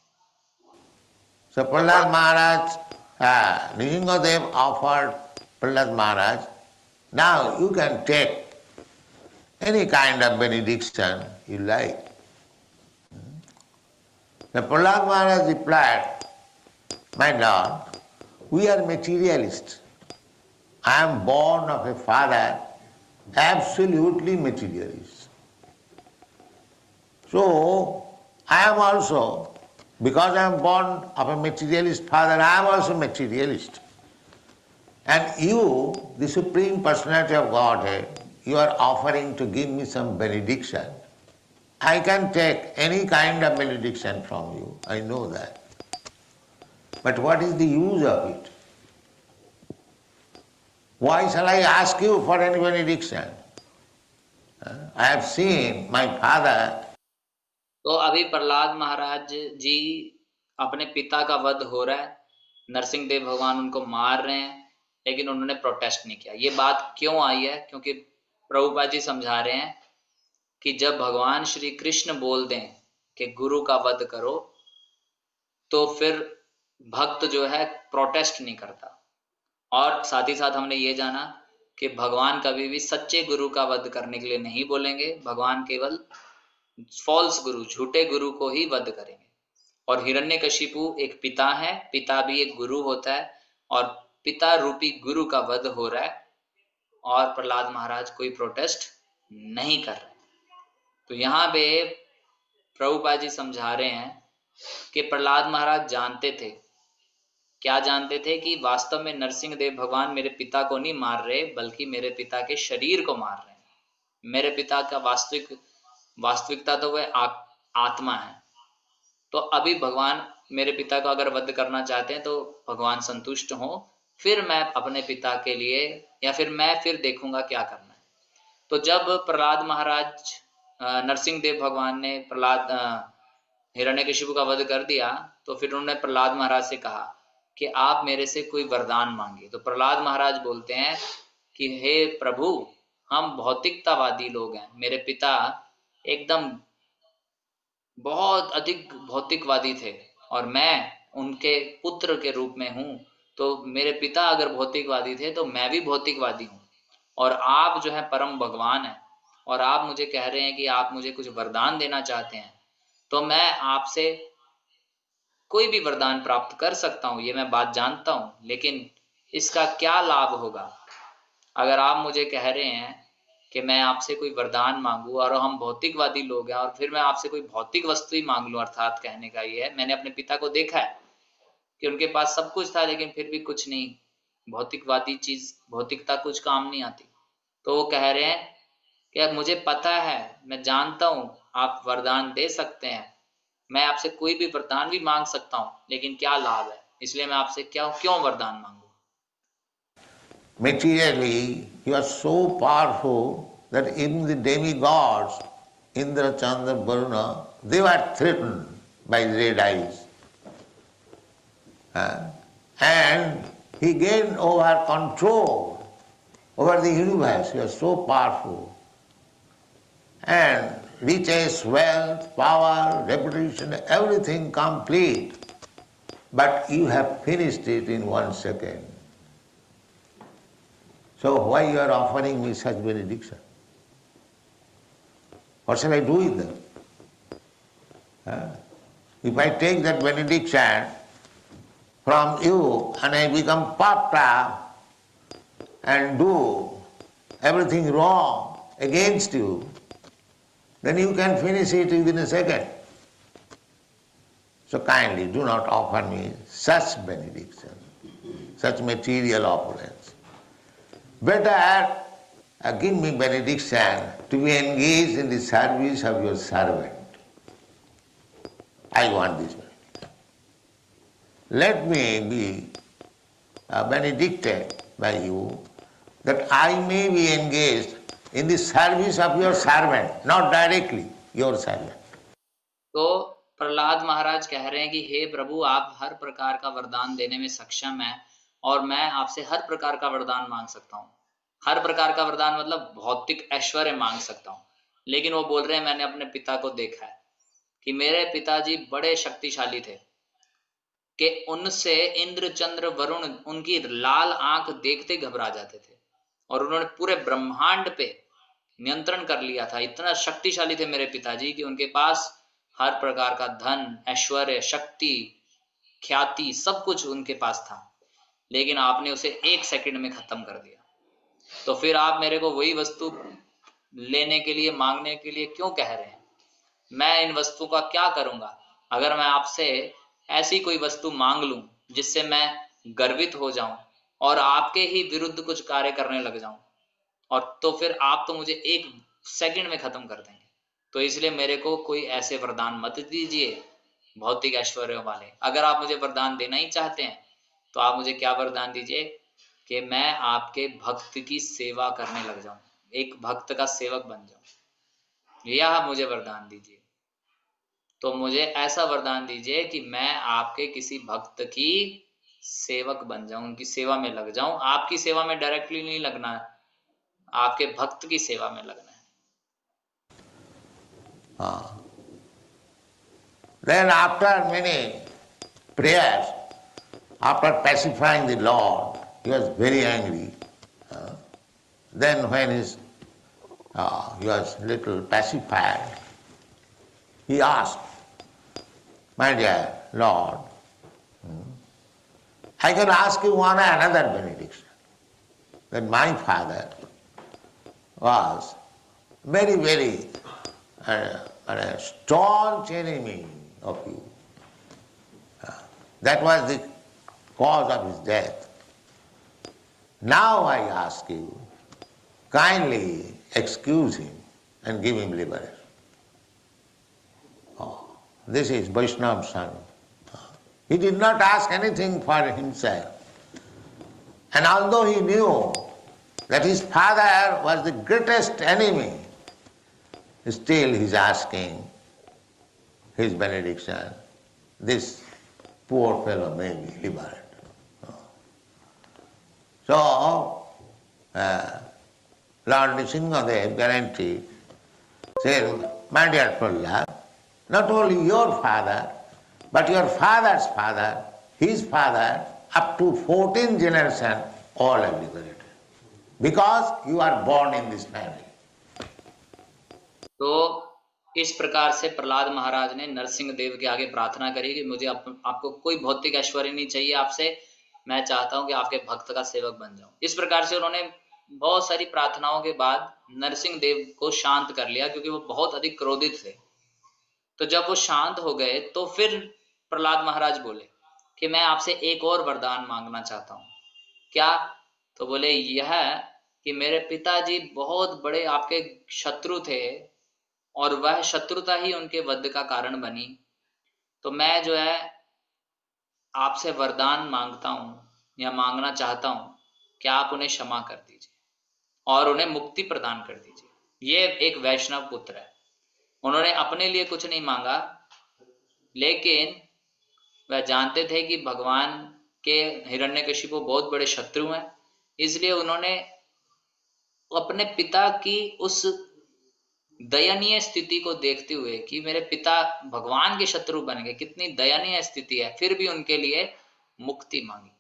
Speaker 3: So Prahlad Maharaj, Nrisimhadev offered Prahlad Maharaj, now you can take any kind of benediction you like. The Prahlad Maharaj replied, my Lord, we are materialists. I am born of a father absolutely materialist. So I am also, because I am born of a materialist father, I am also materialist. And you, the Supreme Personality of Godhead, you are offering to give me some benediction. I can take any kind of benediction from you, I know that. But what is the use of it? Why shall I ask you for any benediction? I have seen my father.
Speaker 1: तो अभी प्रहलाद महाराज जी, अपने पिता का वध हो रहा है, नरसिंहदेव भगवान उनको मार रहे हैं, लेकिन उन्होंने प्रोटेस्ट नहीं किया। ये बात क्यों आई है? क्योंकि प्रभुपाद जी समझा रहे हैं कि जब भगवान श्री कृष्ण बोल दें कि गुरु का वध करो, तो फिर भक्त जो है प्रोटेस्ट नहीं करता। और साथ ही साथ हमने ये जाना कि भगवान कभी भी सच्चे गुरु का वध करने के लिए नहीं बोलेंगे, भगवान केवल फॉल्स गुरु, झूठे गुरु को ही वध करेंगे। और हिरण्यकशिपु एक पिता है, पिता भी एक गुरु होता है, और पिता रूपी गुरु का वध हो रहा है और प्रहलाद महाराज कोई प्रोटेस्ट नहीं कर रहे। तो यहाँ पे प्रभुपाद जी समझा रहे हैं कि प्रहलाद महाराज जानते थे, क्या जानते थे? कि वास्तव में नरसिंहदेव भगवान मेरे पिता को नहीं मार रहे, बल्कि मेरे पिता के शरीर को मार रहे हैं। मेरे पिता का वास्तविकता तो वह आत्मा है। तो अभी भगवान मेरे पिता का अगर वध करना चाहते हैं तो भगवान संतुष्ट हो, फिर मैं अपने पिता के लिए, या फिर मैं फिर देखूंगा क्या करना है। तो जब प्रहलाद महाराज, नरसिंहदेव भगवान ने हिरण्यकशिपु का वध कर दिया, तो फिर उन्होंने प्रहलाद महाराज से कहा कि आप मेरे से कोई वरदान मांगिए। तो प्रहलाद महाराज बोलते हैं कि हे प्रभु, हम भौतिकतावादी लोग हैं, मेरे पिता एकदम बहुत अधिक भौतिकवादी थे और मैं उनके पुत्र के रूप में हूँ। तो मेरे पिता अगर भौतिकवादी थे तो मैं भी भौतिकवादी हूँ, और आप जो है परम भगवान हैं, और आप मुझे कह रहे हैं कि आप मुझे कुछ वरदान देना चाहते हैं, तो मैं आपसे कोई भी वरदान प्राप्त कर सकता हूं, ये मैं बात जानता हूं, लेकिन इसका क्या लाभ होगा? अगर आप मुझे कह रहे हैं कि मैं आपसे कोई वरदान मांगू और हम भौतिकवादी लोग हैं और फिर मैं आपसे कोई भौतिक वस्तु ही मांग लूं, अर्थात कहने का ये है, मैंने अपने पिता को देखा है कि उनके पास सब कुछ था लेकिन फिर भी कुछ नहीं, भौतिकवादी चीज, भौतिकता कुछ काम नहीं आती। तो वो कह रहे हैं कि अब मुझे पता है, मैं जानता हूं आप वरदान दे सकते हैं, मैं आपसे कोई भी वरदान भी मांग सकता हूं, लेकिन क्या लाभ है, इसलिए मैं आपसे क्यों वरदान मांगू?
Speaker 3: Materially, you are so powerful that even the demigods, Indra, Chandra, Varuna, they were threatened by red eyes. And he gained over control over the universe. You are so powerful. And riches, wealth, power, reputation, everything complete. But you have finished it in 1 second. So why you are offering me such benediction? What shall I do with them? If I take that benediction from you and I become puffed up and do everything wrong against you, then you can finish it within a second. So kindly do not offer me such benediction, such material opulence. Better give me benediction to be engaged in the service of your servant. I want this benediction. Let me be benedicted by you that I may be engaged in the service of your servant, not directly your servant.
Speaker 1: तो प्रहलाद महाराज कह रहे हैं कि हे प्रभु, आप हर प्रकार का वरदान देने में सक्षम हैं और मैं आपसे हर प्रकार का वरदान मांग सकता हूँ। हर प्रकार का वरदान मतलब भौतिक ऐश्वर्य मांग सकता हूँ। लेकिन वो बोल रहे हैं मैंने अपने पिता को देखा है कि मेरे पिताजी बड़े शक्तिशाली थे, कि उनसे इंद्र, चंद्र, वरुण उनकी लाल आंख देखते घबरा जाते थे और उन्होंने पूरे ब्रह्मांड पे नियंत्रण कर लिया था। इतना शक्तिशाली थे मेरे पिताजी कि उनके पास हर प्रकार का धन, ऐश्वर्य, शक्ति, ख्याति, सब कुछ उनके पास था, लेकिन आपने उसे 1 सेकंड में खत्म कर दिया। तो फिर आप मेरे को वही वस्तु लेने के लिए, मांगने के लिए क्यों कह रहे हैं? मैं इन वस्तु का क्या करूंगा? अगर मैं आपसे ऐसी कोई वस्तु मांग लूं जिससे मैं गर्वित हो जाऊं और आपके ही विरुद्ध कुछ कार्य करने लग जाऊं, और तो फिर आप तो मुझे 1 सेकंड में खत्म कर देंगे। तो इसलिए मेरे को कोई ऐसे वरदान मत दीजिए भौतिक ऐश्वर्य वाले। अगर आप मुझे वरदान देना ही चाहते हैं तो आप मुझे क्या वरदान दीजिए कि मैं आपके भक्त की सेवा करने लग जाऊं, एक भक्त का सेवक बन जाऊं, यह मुझे वरदान दीजिए। तो मुझे ऐसा वरदान दीजिए कि मैं आपके किसी भक्त की सेवक बन जाऊं, उनकी सेवा में लग जाऊं। आपकी सेवा में डायरेक्टली नहीं लगना है, आपके भक्त की सेवा में लगना है।
Speaker 3: Then after many prayers, after pacifying the Lord, he was very angry. Then when he was little pacified, he asked, my dear Lord, I can ask you one another benediction, that my father was very, very a staunch enemy of you. That was the cause of his death. Now I ask you, kindly excuse him and give him liberation. This is Vaishnava's son. He did not ask anything for himself. And although he knew that his father was the greatest enemy, still he is asking his benediction. This poor fellow may be liberated. So, Lord Nrsimhadev guaranteed, said, my dear Prahlad, not only your father, but your father's father, his father, up to 14 generations, all are liberated. Because you are born in this family.
Speaker 1: तो इस प्रकार से प्रहलाद महाराज ने नरसिंह देव के आगे प्रार्थना करी कि मुझे आपको कोई भौतिक ऐश्वर्य नहीं चाहिए आपसे, मैं चाहता हूं कि आपके भक्त का सेवक बन जाऊं। इस प्रकार से उन्होंने बहुत सारी प्रार्थनाओं के बाद नरसिंह देव को शांत कर लिया, क्योंकि वो बहुत अधिक क्रोधित थे। तो जब वो शांत हो गए तो फिर प्रहलाद महाराज बोले कि मैं आपसे एक और वरदान मांगना चाहता हूं। क्या? तो बोले यह कि मेरे पिताजी बहुत बड़े आपके शत्रु थे और वह शत्रुता ही उनके वध का कारण बनी। तो मैं जो है आपसे वरदान मांगता हूं या मांगना चाहता हूं कि आप उन्हें क्षमा कर दीजिए और उन्हें मुक्ति प्रदान कर दीजिए। ये एक वैष्णव पुत्र है, उन्होंने अपने लिए कुछ नहीं मांगा, लेकिन वह जानते थे कि भगवान के हिरण्यकशिपु बहुत बड़े शत्रु हैं, इसलिए उन्होंने अपने पिता की उस दयनीय स्थिति को देखते हुए कि मेरे पिता भगवान के शत्रु बन गए, कितनी दयनीय स्थिति है, फिर भी उनके लिए मुक्ति मांगी।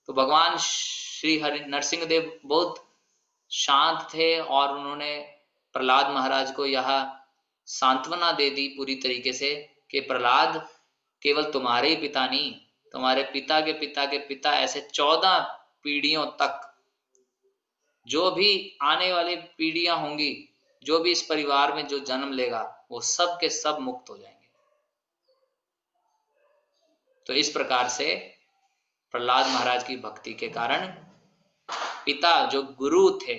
Speaker 1: तो भगवान श्री हरि नरसिंह देव बहुत शांत थे और उन्होंने प्रहलाद महाराज को यह सांत्वना दे दी पूरी तरीके से कि प्रहलाद, केवल तुम्हारे ही पिता नहीं, तुम्हारे पिता के पिता के पिता, ऐसे 14 पीढ़ियों तक जो भी आने वाली पीढ़ियां होंगी, जो भी इस परिवार में जो जन्म लेगा, वो सब के सब मुक्त हो जाएंगे। तो इस प्रकार से प्रहलाद महाराज की भक्ति के कारण पिता जो गुरु थे,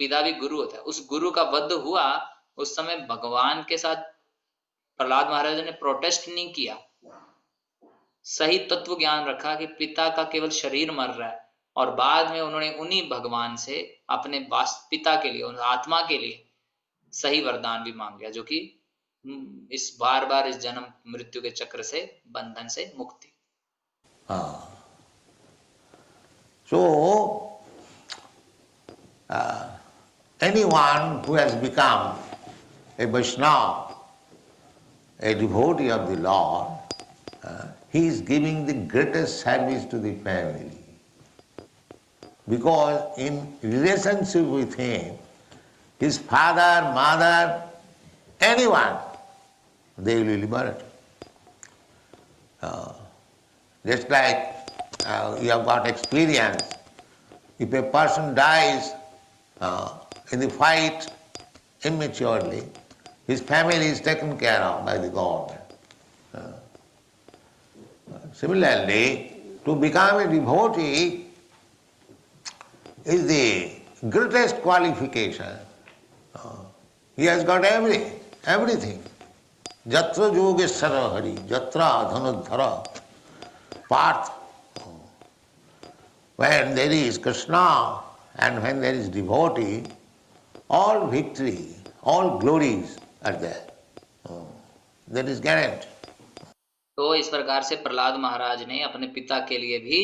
Speaker 1: पिता भी गुरु होता है, उस गुरु का वध हुआ। उस समय भगवान के साथ प्रहलाद महाराज ने प्रोटेस्ट नहीं किया, सही तत्व ज्ञान रखा कि पिता का केवल शरीर मर रहा है, और बाद में उन्होंने उन्हीं भगवान से अपने पिता के लिए, उन आत्मा के लिए सही वरदान भी मांग लिया, जो कि इस बार बार इस जन्म मृत्यु के चक्र से, बंधन से मुक्ति।
Speaker 3: So, anyone who has become a Vaishnava, a devotee of the Lord, he is giving the greatest service to the family. Because in relationship with him, his father, mother, anyone, they will be liberated. Just like you have got experience, if a person dies in the fight immaturely, his family is taken care of by the government. Similarly, to become a devotee is the greatest qualification. He has got everything. Jatra Yogeshwara Hari, Jatra Dhanudhara, Parth. When there is Krishna and when there is devotee, all victory, all glories are there. That is guaranteed.
Speaker 1: तो इस प्रकार से प्रहलाद महाराज ने अपने पिता के लिए भी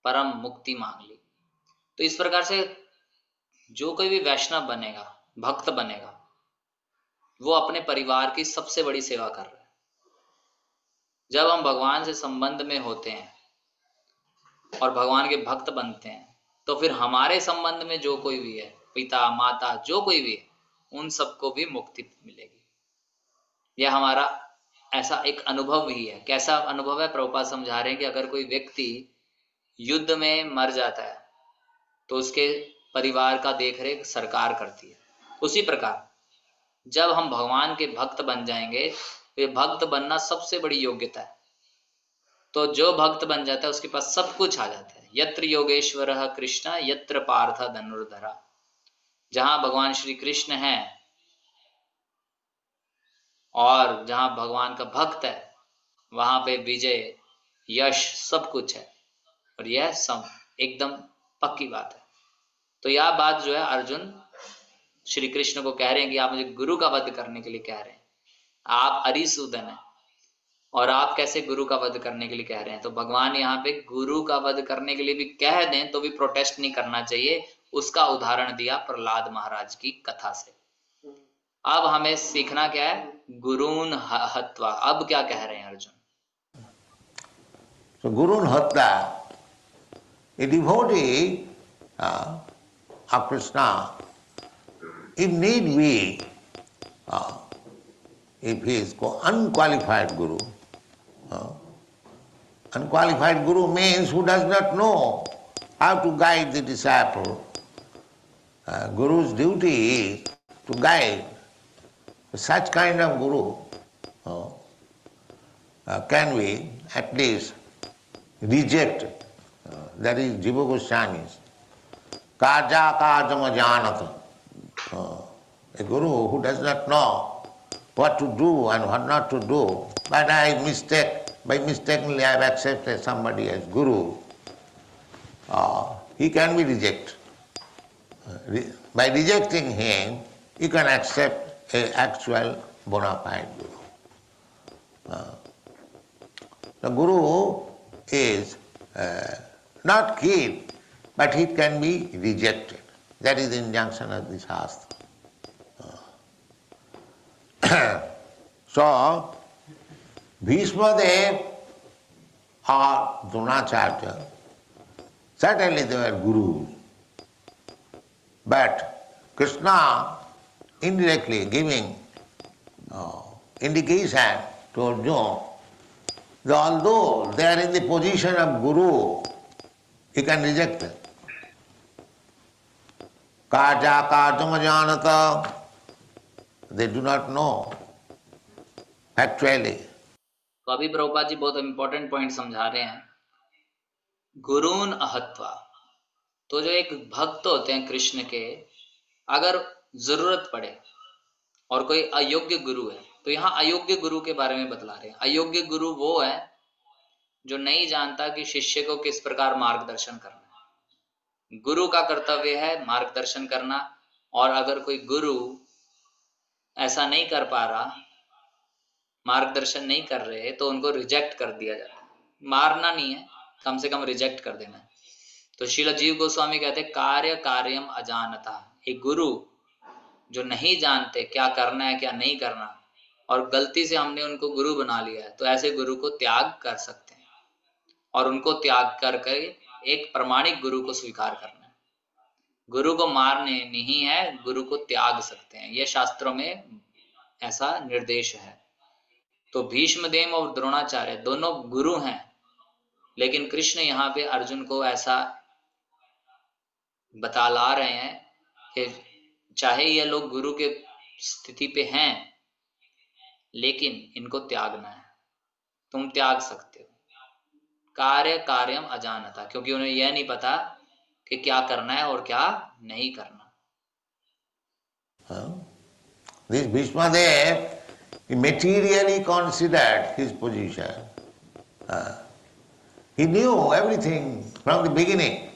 Speaker 1: परम मुक्ति मांग ली। तो इस प्रकार से जो कोई भी वैष्णव बनेगा, भक्त बनेगा, वो अपने परिवार की सबसे बड़ी सेवा कर रहा है। जब हम भगवान से संबंध में होते हैं और भगवान के भक्त बनते हैं, तो फिर हमारे संबंध में जो कोई भी है, पिता माता जो कोई भी है, उन सबको भी मुक्ति मिलेगी। यह हमारा ऐसा एक अनुभव ही है। कैसा अनुभव है? प्रभुपाद समझा रहे हैं कि अगर कोई व्यक्ति युद्ध में मर जाता है तो उसके परिवार का देखरेख सरकार करती है। उसी प्रकार जब हम भगवान के भक्त बन जाएंगे, तो ये भक्त बनना सबसे बड़ी योग्यता है। तो जो भक्त बन जाता है उसके पास सब कुछ आ जाता है। यत्र योगेश्वरः कृष्ण यत्र पार्थ धनुर्धरा। जहां भगवान श्री कृष्ण हैं और जहां भगवान का भक्त है, वहां पे विजय, यश, सब कुछ है। और यह सब एकदम पक्की बात है। तो यह बात जो है अर्जुन श्री कृष्ण को कह रहे हैं कि आप मुझे गुरु का वध करने के लिए कह रहे हैं। आप अरिसूदन हैं और आप कैसे गुरु का वध करने के लिए कह रहे हैं? तो भगवान यहाँ पे गुरु का वध करने के लिए भी कह दें तो भी प्रोटेस्ट नहीं करना चाहिए। उसका उदाहरण दिया प्रहलाद महाराज की कथा से। अब हमें सीखना क्या है? गुरून हत्वा। अब क्या कह रहे हैं Arjun?
Speaker 3: So Gurun Hatta, a devotee of Krishna if need be, if he is unqualified guru, unqualified guru means who does not know how to guide the disciple. Guru's duty is to guide. Such kind of guru can be at least rejected. That is Jiva Goswami's Kaja Kajama Janata. A guru who does not know what to do and what not to do, but by mistakenly I have accepted somebody as guru, he can be rejected. By rejecting him, you can accept an actual bona fide guru. The guru is not killed, but he can be rejected. That is the injunction of the Shastra. So, Bhishma Dev or Dronacharya, certainly they were gurus. But Krishna indirectly giving indication to Arjuna that although they are in the position of guru, he can reject them. Kaja kajama janata, they do not know actually.
Speaker 1: तो अभी प्रभुपाद जी बहुत इंपॉर्टेंट पॉइंट समझा रहे हैं, गुरून् अहत्वा। तो जो एक भक्त होते हैं कृष्ण के, अगर जरूरत पड़े और कोई अयोग्य गुरु है, तो यहाँ अयोग्य गुरु के बारे में बतला रहे हैं। अयोग्य गुरु वो है जो नहीं जानता कि शिष्य को किस प्रकार मार्गदर्शन करना है। गुरु का कर्तव्य है मार्गदर्शन करना, और अगर कोई गुरु ऐसा नहीं कर पा रहा, मार्गदर्शन नहीं कर रहे, तो उनको रिजेक्ट कर दिया जाता है। मारना नहीं है, कम से कम रिजेक्ट कर देना है। तो श्रील जीव गोस्वामी कहते हैं कार्य कार्यम अजानता। एक गुरु जो नहीं जानते क्या करना है क्या नहीं करना, और गलती से हमने उनको गुरु बना लिया है, तो ऐसे गुरु को त्याग कर सकते हैं, और उनको त्याग करके एक प्रमाणिक गुरु को स्वीकार करना है। गुरु को मारने नहीं है, गुरु को त्याग सकते हैं, यह शास्त्रों में ऐसा निर्देश है। तो भीष्मदेव और द्रोणाचार्य दोनों गुरु हैं, लेकिन कृष्ण यहाँ पे अर्जुन को ऐसा बतला रहे हैं कि चाहे ये लोग गुरु के स्थिति पे हैं, लेकिन इनको त्यागना है, तुम त्याग सकते हो। कार्य कार्यम अजानता, क्योंकि उन्हें यह नहीं पता कि क्या करना है और क्या नहीं करना।
Speaker 3: This Bhishmadev, he materially considered his position. He knew everything from the beginning,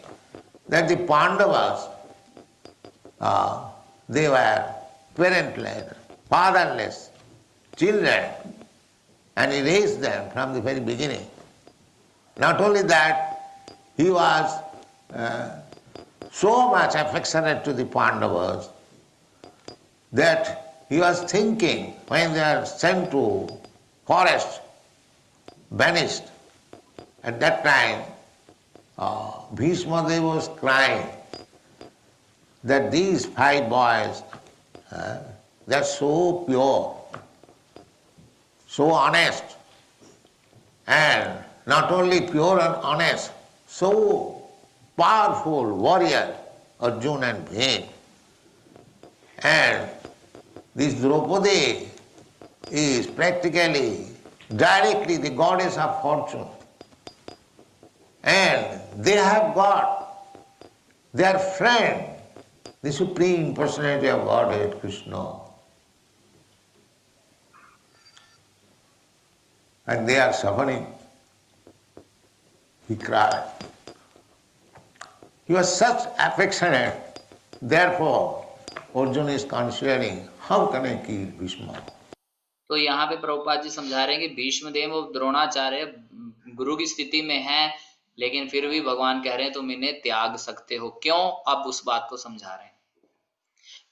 Speaker 3: that the Pandavas, they were parentless, fatherless children, and he raised them from the very beginning. Not only that, he was so much affectionate to the Pandavas that he was thinking, when they are sent to forest, banished, at that time Bhishma Dev was crying that these 5 boys, they are so pure, so honest, and not only pure and honest, so powerful warrior, Arjuna and Bhim. And this Draupadi is practically, directly the goddess of fortune. And they have got their friend, the Supreme Personality of Godhead, Krishna. And they are suffering. He cried. He was such affectionate, therefore Arjuna is considering, how can I kill Bhishma?
Speaker 1: तो यहाँ पे प्रभुपाद जी समझा रहे हैं कि भीष्मदेव और द्रोणाचार्य गुरु की स्थिति में हैं, लेकिन फिर भी भगवान कह रहे हैं तुम इन्हें त्याग सकते हो। क्यों? अब उस बात को समझा रहे हैं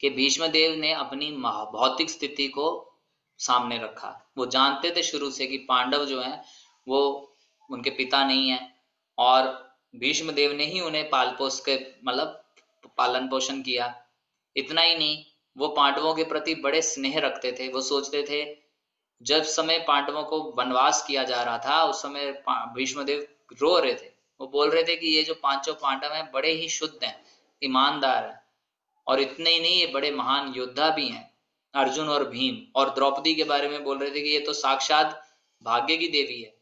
Speaker 1: कि भीष्मदेव ने अपनी भौतिक स्थिति को सामने रखा। वो जानते थे शुरू से कि पांडव जो हैं वो उनके पिता नहीं है, और भीष्मदेव ने ही उन्हें पालन पोषण किया। इतना ही नहीं, वो पांडवों के प्रति बड़े स्नेह रखते थे। वो सोचते थे, जब समय पांडवों को वनवास किया जा रहा था उस समय भीष्मदेव रो रहे थे। वो बोल रहे थे कि ये जो पांचों पांडव हैं बड़े ही शुद्ध हैं, ईमानदार हैं, और इतने ही नहीं, ये बड़े महान योद्धा भी हैं, अर्जुन और भीम। और द्रौपदी के बारे में बोल रहे थे कि ये तो साक्षात भाग्य की देवी है,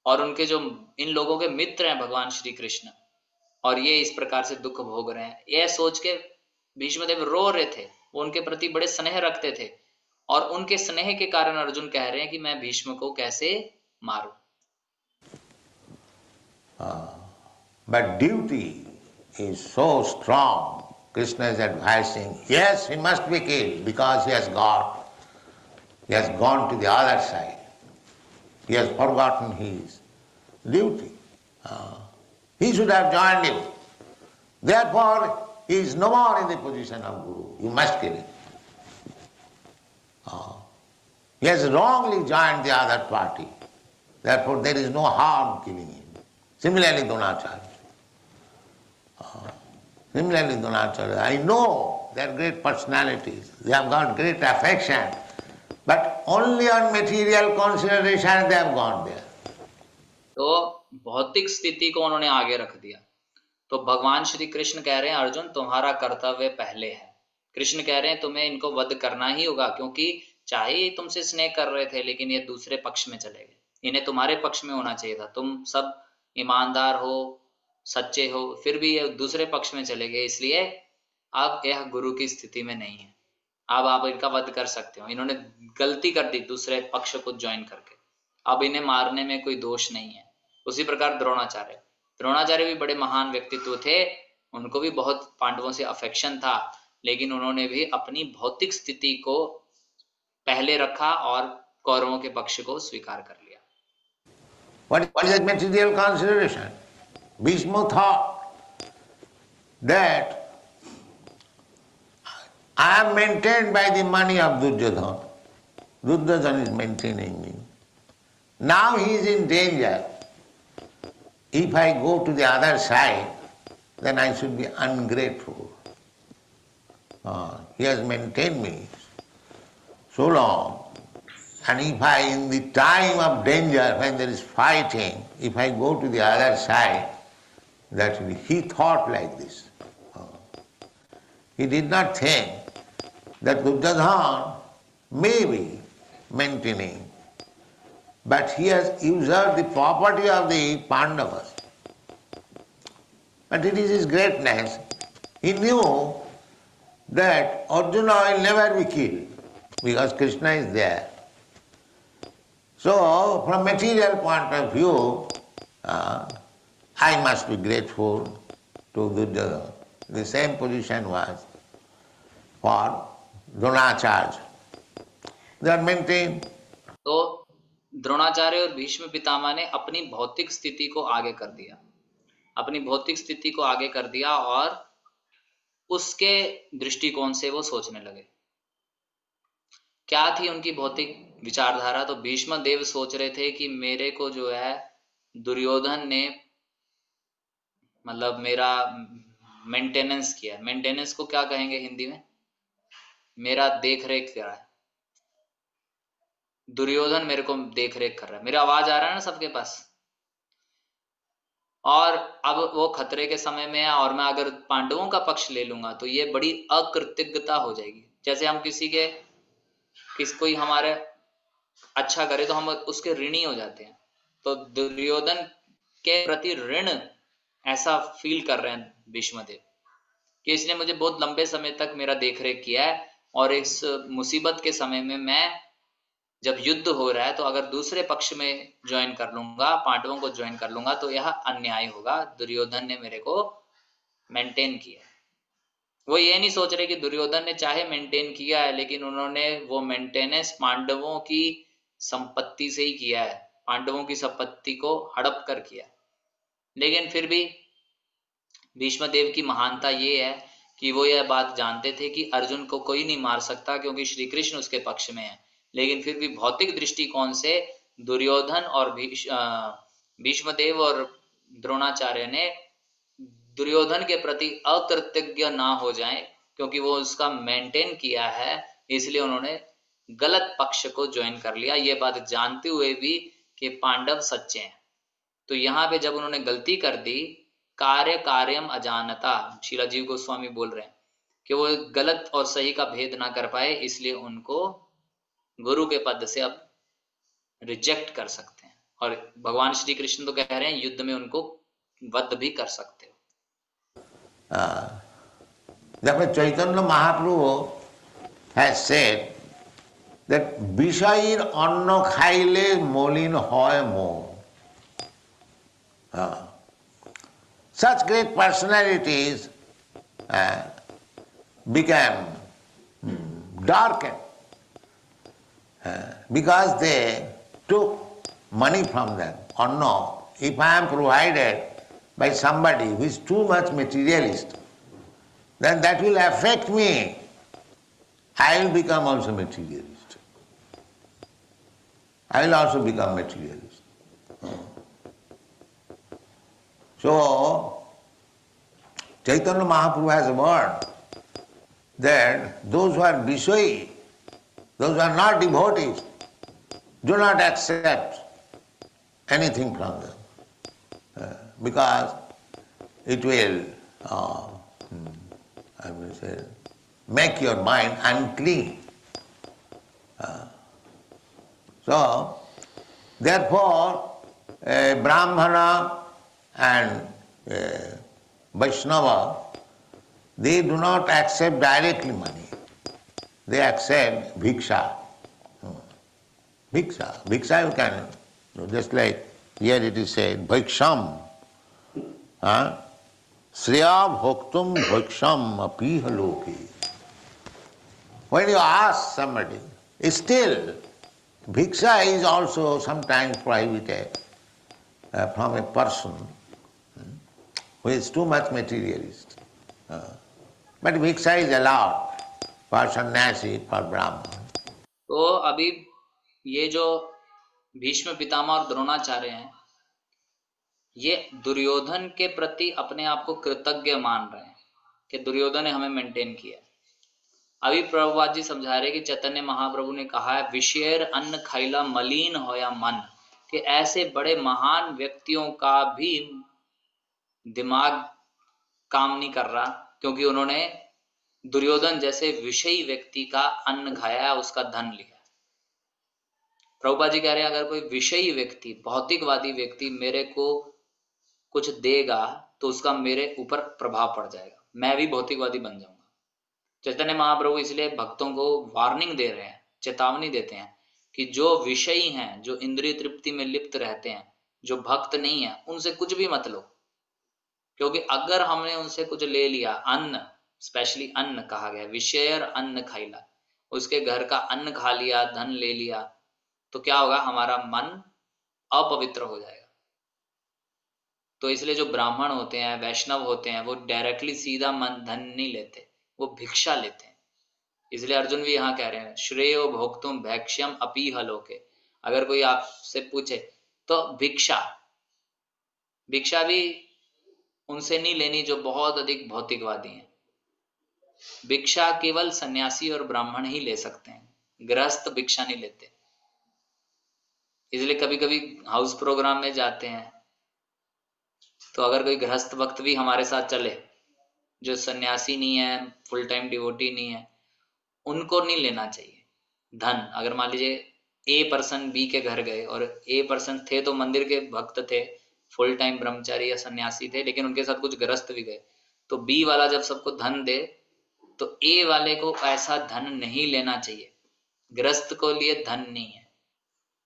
Speaker 1: और उनके जो इन लोगों के मित्र हैं भगवान श्री कृष्ण, और ये इस प्रकार से दुख भोग रहे हैं। यह सोच के भीष्मदेव रो रहे थे। वो उनके प्रति बड़े स्नेह रखते थे, और उनके स्नेह के कारण अर्जुन कह रहे हैं कि मैं भीष्म को कैसे मारूं।
Speaker 3: But duty is so strong. Krishna is advising, yes, he must be killed because he has gone to the other side. He has forgotten his duty. He should have joined you. Therefore, he is no more in the position of Guru. You must kill him. He has wrongly joined the other party. Therefore, there is no harm killing him. Similarly, Dronacharya. I know they are great personalities. They have got great affection. But only on material consideration they have gone there.
Speaker 1: तो भौतिक स्थिति को उन्होंने आगे रख दिया। तो भगवान श्री कृष्ण कह रहे हैं, अर्जुन तुम्हारा कर्तव्य पहले है। कृष्ण कह रहे हैं तुम्हें इनको वध करना ही होगा, क्योंकि चाहे ये तुमसे स्नेह कर रहे थे लेकिन ये दूसरे पक्ष में चले गए। इन्हें तुम्हारे पक्ष में होना चाहिए था। तुम सब ईमानदार हो, सच्चे हो, फिर भी ये दूसरे पक्ष में चले गए, इसलिए अब यह गुरु की स्थिति में नहीं है। अब आप इनका वध कर सकते हो। इन्होंने गलती कर दी दूसरे पक्ष को ज्वाइन करके, अब इन्हें मारने में कोई दोष नहीं है। उसी प्रकार द्रोणाचार्य भी बड़े महान व्यक्तित्व थे। उनको भी बहुत पांडवों से अफेक्शन था, लेकिन उन्होंने भी अपनी भौतिक स्थिति को पहले रखा और कौरवों के पक्ष को स्वीकार कर लिया।
Speaker 3: What is that material consideration? Bhishma thought that I am maintained by the money of Duryodhana. Duryodhana is maintaining me. Now he is in danger. If I go to the other side, then I should be ungrateful. He has maintained me so long. And if I, in the time of danger, when there is fighting, if I go to the other side, that he thought like this. He did not think that Duryodhana may be maintaining, but he has usurped the property of the Pandavas. But it is his greatness. He knew that Arjuna will never be killed because Krishna is there. So, from material point of view, I must be grateful to Duryodhana. The same position was for Dronacharya. They are maintained.
Speaker 1: तो द्रोणाचार्य और भीष्म पितामह ने अपनी भौतिक स्थिति को आगे कर दिया, अपनी भौतिक स्थिति को आगे कर दिया और उसके दृष्टिकोण से वो सोचने लगे। क्या थी उनकी भौतिक विचारधारा? तो भीष्म देव सोच रहे थे कि मेरे को जो है दुर्योधन ने मतलब मेरा मेंटेनेंस किया। मेंटेनेंस को क्या कहेंगे हिंदी में? मेरा देख रेख कर रहा है। दुर्योधन मेरे को देख रेख कर रहा है। मेरा आवाज आ रहा है ना सबके पास? और अब वो खतरे के समय में है और मैं अगर पांडवों का पक्ष ले लूंगा तो ये बड़ी अकृतज्ञता हो जाएगी। जैसे हम कोई हमारे अच्छा करे तो हम उसके ऋणी हो जाते हैं। तो दुर्योधन के प्रति ऋण ऐसा फील कर रहे हैं भीष्मदेव कि इसने मुझे बहुत लंबे समय तक मेरा देखरेख किया है, और इस मुसीबत के समय में मैं जब युद्ध हो रहा है तो अगर दूसरे पक्ष में ज्वाइन कर लूंगा, पांडवों को ज्वाइन कर लूंगा तो यह अन्याय होगा। दुर्योधन ने मेरे को मेंटेन किया। वो ये नहीं सोच रहे कि दुर्योधन ने चाहे मेंटेन किया है, लेकिन उन्होंने वो मेंटेनेंस पांडवों की संपत्ति से ही किया है, पांडवों की संपत्ति को हड़प कर किया। लेकिन फिर भी भीष्मदेव की महानता ये है कि वो यह बात जानते थे कि अर्जुन को कोई नहीं मार सकता क्योंकि श्री कृष्ण उसके पक्ष में है। लेकिन फिर भी भौतिक दृष्टिकोण से दुर्योधन और भीष्मदेव और द्रोणाचार्य ने दुर्योधन के प्रति अकृतज्ञ ना हो जाएं, क्योंकि वो उसका मेंटेन किया है, इसलिए उन्होंने गलत पक्ष को ज्वाइन कर लिया, ये बात जानते हुए भी कि पांडव सच्चे हैं। तो यहाँ पे जब उन्होंने गलती कर दी, कार्य कार्यम अजानता, शीला जीव गोस्वामी बोल रहे हैं कि वो गलत और सही का भेद ना कर पाए, इसलिए उनको गुरु के पद से अब रिजेक्ट कर सकते हैं। और भगवान श्री कृष्ण तो कह रहे हैं युद्ध में उनको वध भी कर सकते हो।
Speaker 3: Therefore Chaitanya Mahaprabhu has said that Vishayir Anna Khaile Molin Hoy Mo. Such great personalities became darkened because they took money from them. Anna, if I am provided by somebody who is too much materialist, then that will affect me. I will become also materialist. I will also become materialist. So, Chaitanya Mahaprabhu has warned that those who are Vishayi, those who are not devotees, do not accept anything from them because it will I will say, make your mind unclean. So, therefore, a Brahmana and a Vaishnava, they do not accept directly money. They accept bhiksha. Bhiksha. Bhiksha you can, just like here it is said, bhiksham. Sriya bhoktum bhiksham apiha loki. When you ask somebody, still, bhiksha is also sometimes prohibited from a person who is too much materialist. But bhiksha is allowed for sannyasi, for brahman.
Speaker 1: तो अभी ये जो भीष्म पितामह और द्रोणाचार्य हैं, ये दुर्योधन के प्रति अपने आप को कृतज्ञ मान रहे हैं कि दुर्योधन ने हमें मेंटेन किया। अभी प्रभुपाद जी समझा रहे कि चैतन्य महाप्रभु ने कहा है विषयर अन्न खैला मलिन होया मन, कि ऐसे बड़े महान व्यक्तियों का भी दिमाग काम नहीं कर रहा, क्योंकि उन्होंने दुर्योधन जैसे विषयी व्यक्ति का अन्न खाया, उसका धन लिया। प्रभुपाद जी कह रहे हैं अगर कोई विषयी व्यक्ति, भौतिकवादी व्यक्ति मेरे को कुछ देगा तो उसका मेरे ऊपर प्रभाव पड़ जाएगा, मैं भी भौतिकवादी बन जाऊंगा। चैतन्य महाप्रभु इसलिए भक्तों को वार्निंग दे रहे हैं, चेतावनी देते हैं कि जो विषयी हैं, जो इंद्रिय तृप्ति में लिप्त रहते हैं, जो भक्त नहीं है, उनसे कुछ भी मत लो, क्योंकि अगर हमने उनसे कुछ ले लिया, अन्न, स्पेशली अन्न कहा गया, विषयर अन्न खाइला, उसके घर का अन्न खा लिया, धन ले लिया, तो क्या होगा, हमारा मन अपवित्र हो जाएगा। तो इसलिए जो ब्राह्मण होते हैं, वैष्णव होते हैं, वो डायरेक्टली सीधा मन धन नहीं लेते, वो भिक्षा लेते हैं। इसलिए अर्जुन भी यहाँ कह रहे हैं श्रेयो भोक्तुम भैक्ष्यम अपीह लोके। अगर कोई आपसे पूछे तो भिक्षा भी उनसे नहीं लेनी जो बहुत अधिक भौतिकवादी हैं। भिक्षा केवल सन्यासी और ब्राह्मण ही ले सकते हैं, गृहस्थ भिक्षा नहीं लेते। इसलिए कभी कभी हाउस प्रोग्राम में जाते हैं तो अगर कोई गृहस्थ भक्त भी हमारे साथ चले, जो सन्यासी नहीं है, फुल टाइम डिवोटी नहीं है, उनको नहीं लेना चाहिए धन। अगर मान लीजिए ए पर्सन बी के घर गए और ए पर्सन थे तो मंदिर के भक्त थे, फुल टाइम ब्रह्मचारी या सन्यासी थे, लेकिन उनके साथ कुछ गृहस्थ भी गए, तो बी वाला जब सबको धन दे तो ए वाले को ऐसा धन नहीं लेना चाहिए। गृहस्थ को लिए धन नहीं है,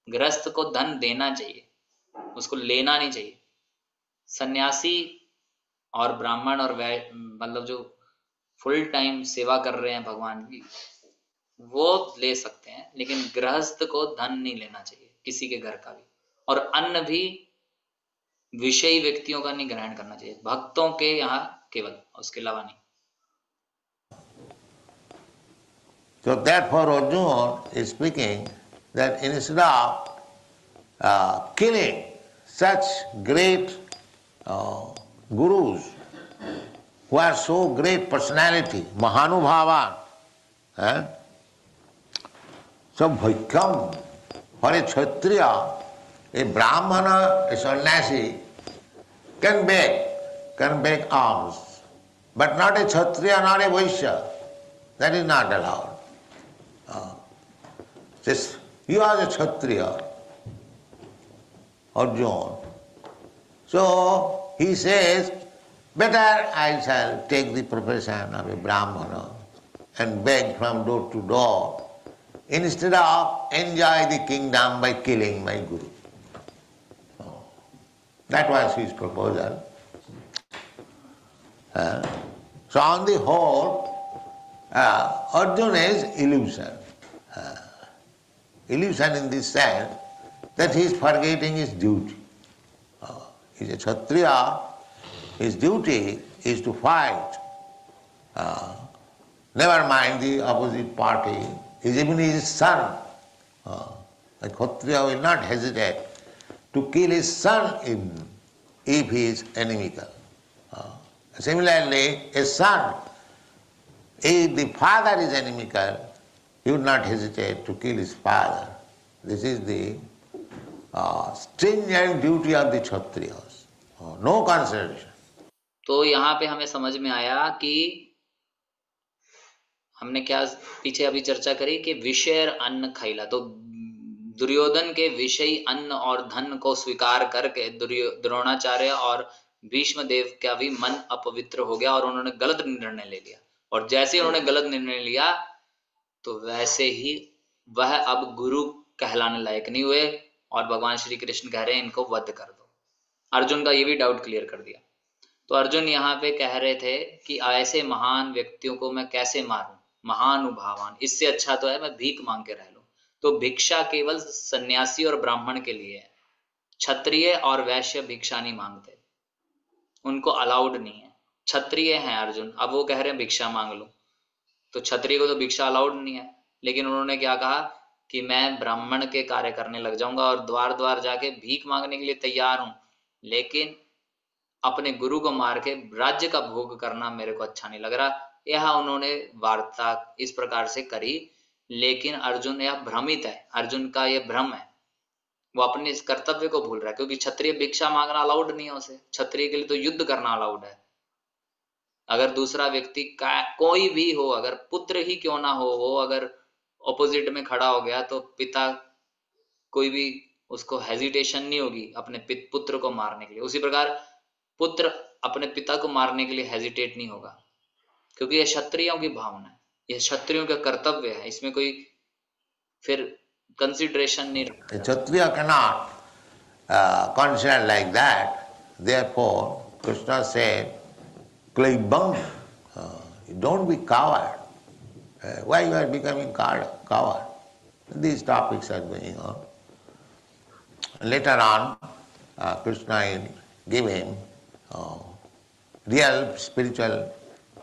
Speaker 1: गृहस्थ को धन देना चाहिए, उसको लेना नहीं चाहिए। सन्यासी और ब्राह्मण और मतलब जो फुल टाइम सेवा कर रहे हैं भगवान की, वो ले सकते हैं, लेकिन गृहस्थ को धन नहीं लेना चाहिए किसी के घर का भी। और अन्न भी विषयी व्यक्तियों का नहीं ग्रहण करना चाहिए, भक्तों के यहाँ केवल, उसके अलावा नहीं।
Speaker 3: So therefore Arjuna is speaking that instead of killing such great gurus who are so great personality, Mahanubhavan. So Bhaikyam, for a Kshatriya, a Brahmana, a sannyasi, can beg alms, but not a Kshatriya, not a Vaishya. That is not allowed. He was a Kshatriya, Arjuna. So he says, better I shall take the profession of a Brahmana and beg from door to door instead of enjoy the kingdom by killing my Guru. That was his proposal. So on the whole, Arjuna is illusion. Illusion in this sense that he is forgetting his duty. He is a Kshatriya, his duty is to fight. Never mind the opposite party, even his son. A Kshatriya will not hesitate to kill his son if he is inimical. Similarly, a son, if the father is inimical, he would not hesitate to kill his father. This is the stringent duty of the Kshatriyas. No consideration.
Speaker 1: तो यहाँ पे हमें समझ में आया कि हमने क्या पीछे अभी चर्चा करी कि विषय अन्न खैला, तो दुर्योधन के विषयी अन्न और धन को स्वीकार करके द्रोणाचार्य और भीष्म देव का भी मन अपवित्र हो गया और उन्होंने गलत निर्णय ले लिया। और जैसे ही उन्होंने गलत निर्णय लिया तो वैसे ही वह अब गुरु कहलाने लायक नहीं हुए और भगवान श्री कृष्ण कह रहे हैं इनको वध कर दो। अर्जुन का ये भी डाउट क्लियर कर दिया। तो अर्जुन यहाँ पे कह रहे थे कि ऐसे महान व्यक्तियों को मैं कैसे मारूं, महानुभावान, इससे अच्छा तो है मैं भीख मांग के रह लूं। तो भिक्षा केवल सन्यासी और ब्राह्मण के लिए है, क्षत्रिय और वैश्य भिक्षा नहीं मांगते, उनको अलाउड नहीं है। क्षत्रिय हैं अर्जुन, अब वो कह रहे हैं भिक्षा मांग लो, तो क्षत्रिय को तो भिक्षा अलाउड नहीं है। लेकिन उन्होंने क्या कहा कि मैं ब्राह्मण के कार्य करने लग जाऊंगा और द्वार द्वार जाके भीख मांगने के लिए तैयार हूं, लेकिन अपने गुरु को मार के राज्य का भोग करना मेरे को अच्छा नहीं लग रहा। यह उन्होंने वार्ता इस प्रकार से करी। लेकिन अर्जुन यह भ्रमित है, अर्जुन का यह भ्रम है, वो अपने इस कर्तव्य को भूल रहा है, क्योंकि क्षत्रिय भिक्षा मांगना अलाउड नहीं है उसे। क्षत्रिय के लिए तो युद्ध करना अलाउड है। अगर दूसरा व्यक्ति का कोई भी हो, अगर पुत्र ही क्यों ना हो, वो अगर ऑपोजिट में खड़ा हो गया तो पिता कोई भी उसको हेजिटेशन नहीं होगी अपने पुत्र को मारने के लिए। उसी प्रकार पुत्र अपने पिता को मारने के लिए हेजिटेट नहीं होगा, क्योंकि यह क्षत्रियों की भावना है, यह क्षत्रियों का कर्तव्य है, इसमें कोई फिर कंसिडरेशन नहीं रखता।
Speaker 3: क्षत्रिय cannot consider like that. Therefore, Krishna said, Klaibam, don't be coward. Why you are becoming coward? These topics are going on. Later on, Krishna will give him real spiritual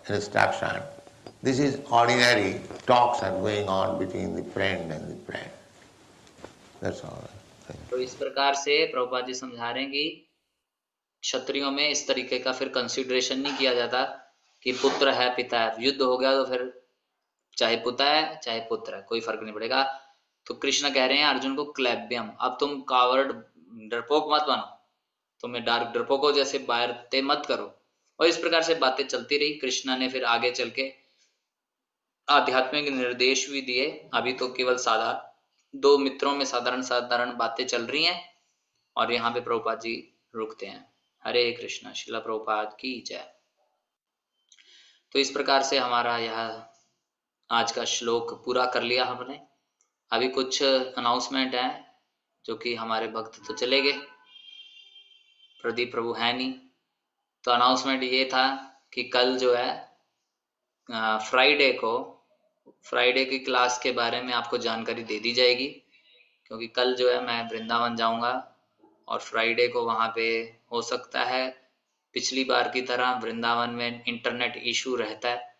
Speaker 3: instruction. This is ordinary talks are going on between the friend and the friend. That's all.
Speaker 1: तो इस प्रकार से प्रभुपाद जी समझा रहे हैं कि क्षत्रियों में इस तरीके का फिर कंसिडरेशन नहीं किया जाता कि पुत्र है पिता है, युद्ध हो गया तो फिर चाहे पिता है चाहे पुत्र है कोई फर्क नहीं पड़ेगा। तो कृष्ण कह रहे हैं अर्जुन को क्लैब्यम, अब तुम कावर्ड डरपोक मत बनो, तुम्हें डरपोकों जैसे बातें मत करो। और इस प्रकार से बातें चलती रही। कृष्ण ने फिर आगे चल के आध्यात्मिक निर्देश भी दिए। अभी तो केवल दो मित्रों में साधारण बातें चल रही हैं और यहाँ पे प्रभुपाद जी रुकते हैं। हरे कृष्णा, श्रील प्रभुपाद की जय। तो इस प्रकार से हमारा यह आज का श्लोक पूरा कर लिया हमने। अभी कुछ अनाउंसमेंट है जो कि हमारे भक्त तो चले गए, प्रदीप प्रभु है नहीं। तो अनाउंसमेंट ये था कि कल जो है फ्राइडे की क्लास के बारे में आपको जानकारी दे दी जाएगी, क्योंकि कल जो है मैं वृंदावन जाऊंगा और फ्राइडे को वहां पे हो सकता है पिछली बार की तरह वृंदावन में इंटरनेट इशू रहता है।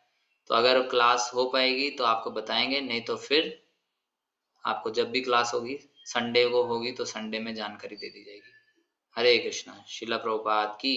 Speaker 1: तो अगर क्लास हो पाएगी तो आपको बताएंगे, नहीं तो फिर आपको जब भी क्लास होगी संडे को होगी तो संडे में जानकारी दे दी जाएगी। हरे कृष्णा, श्रील प्रभुपाद की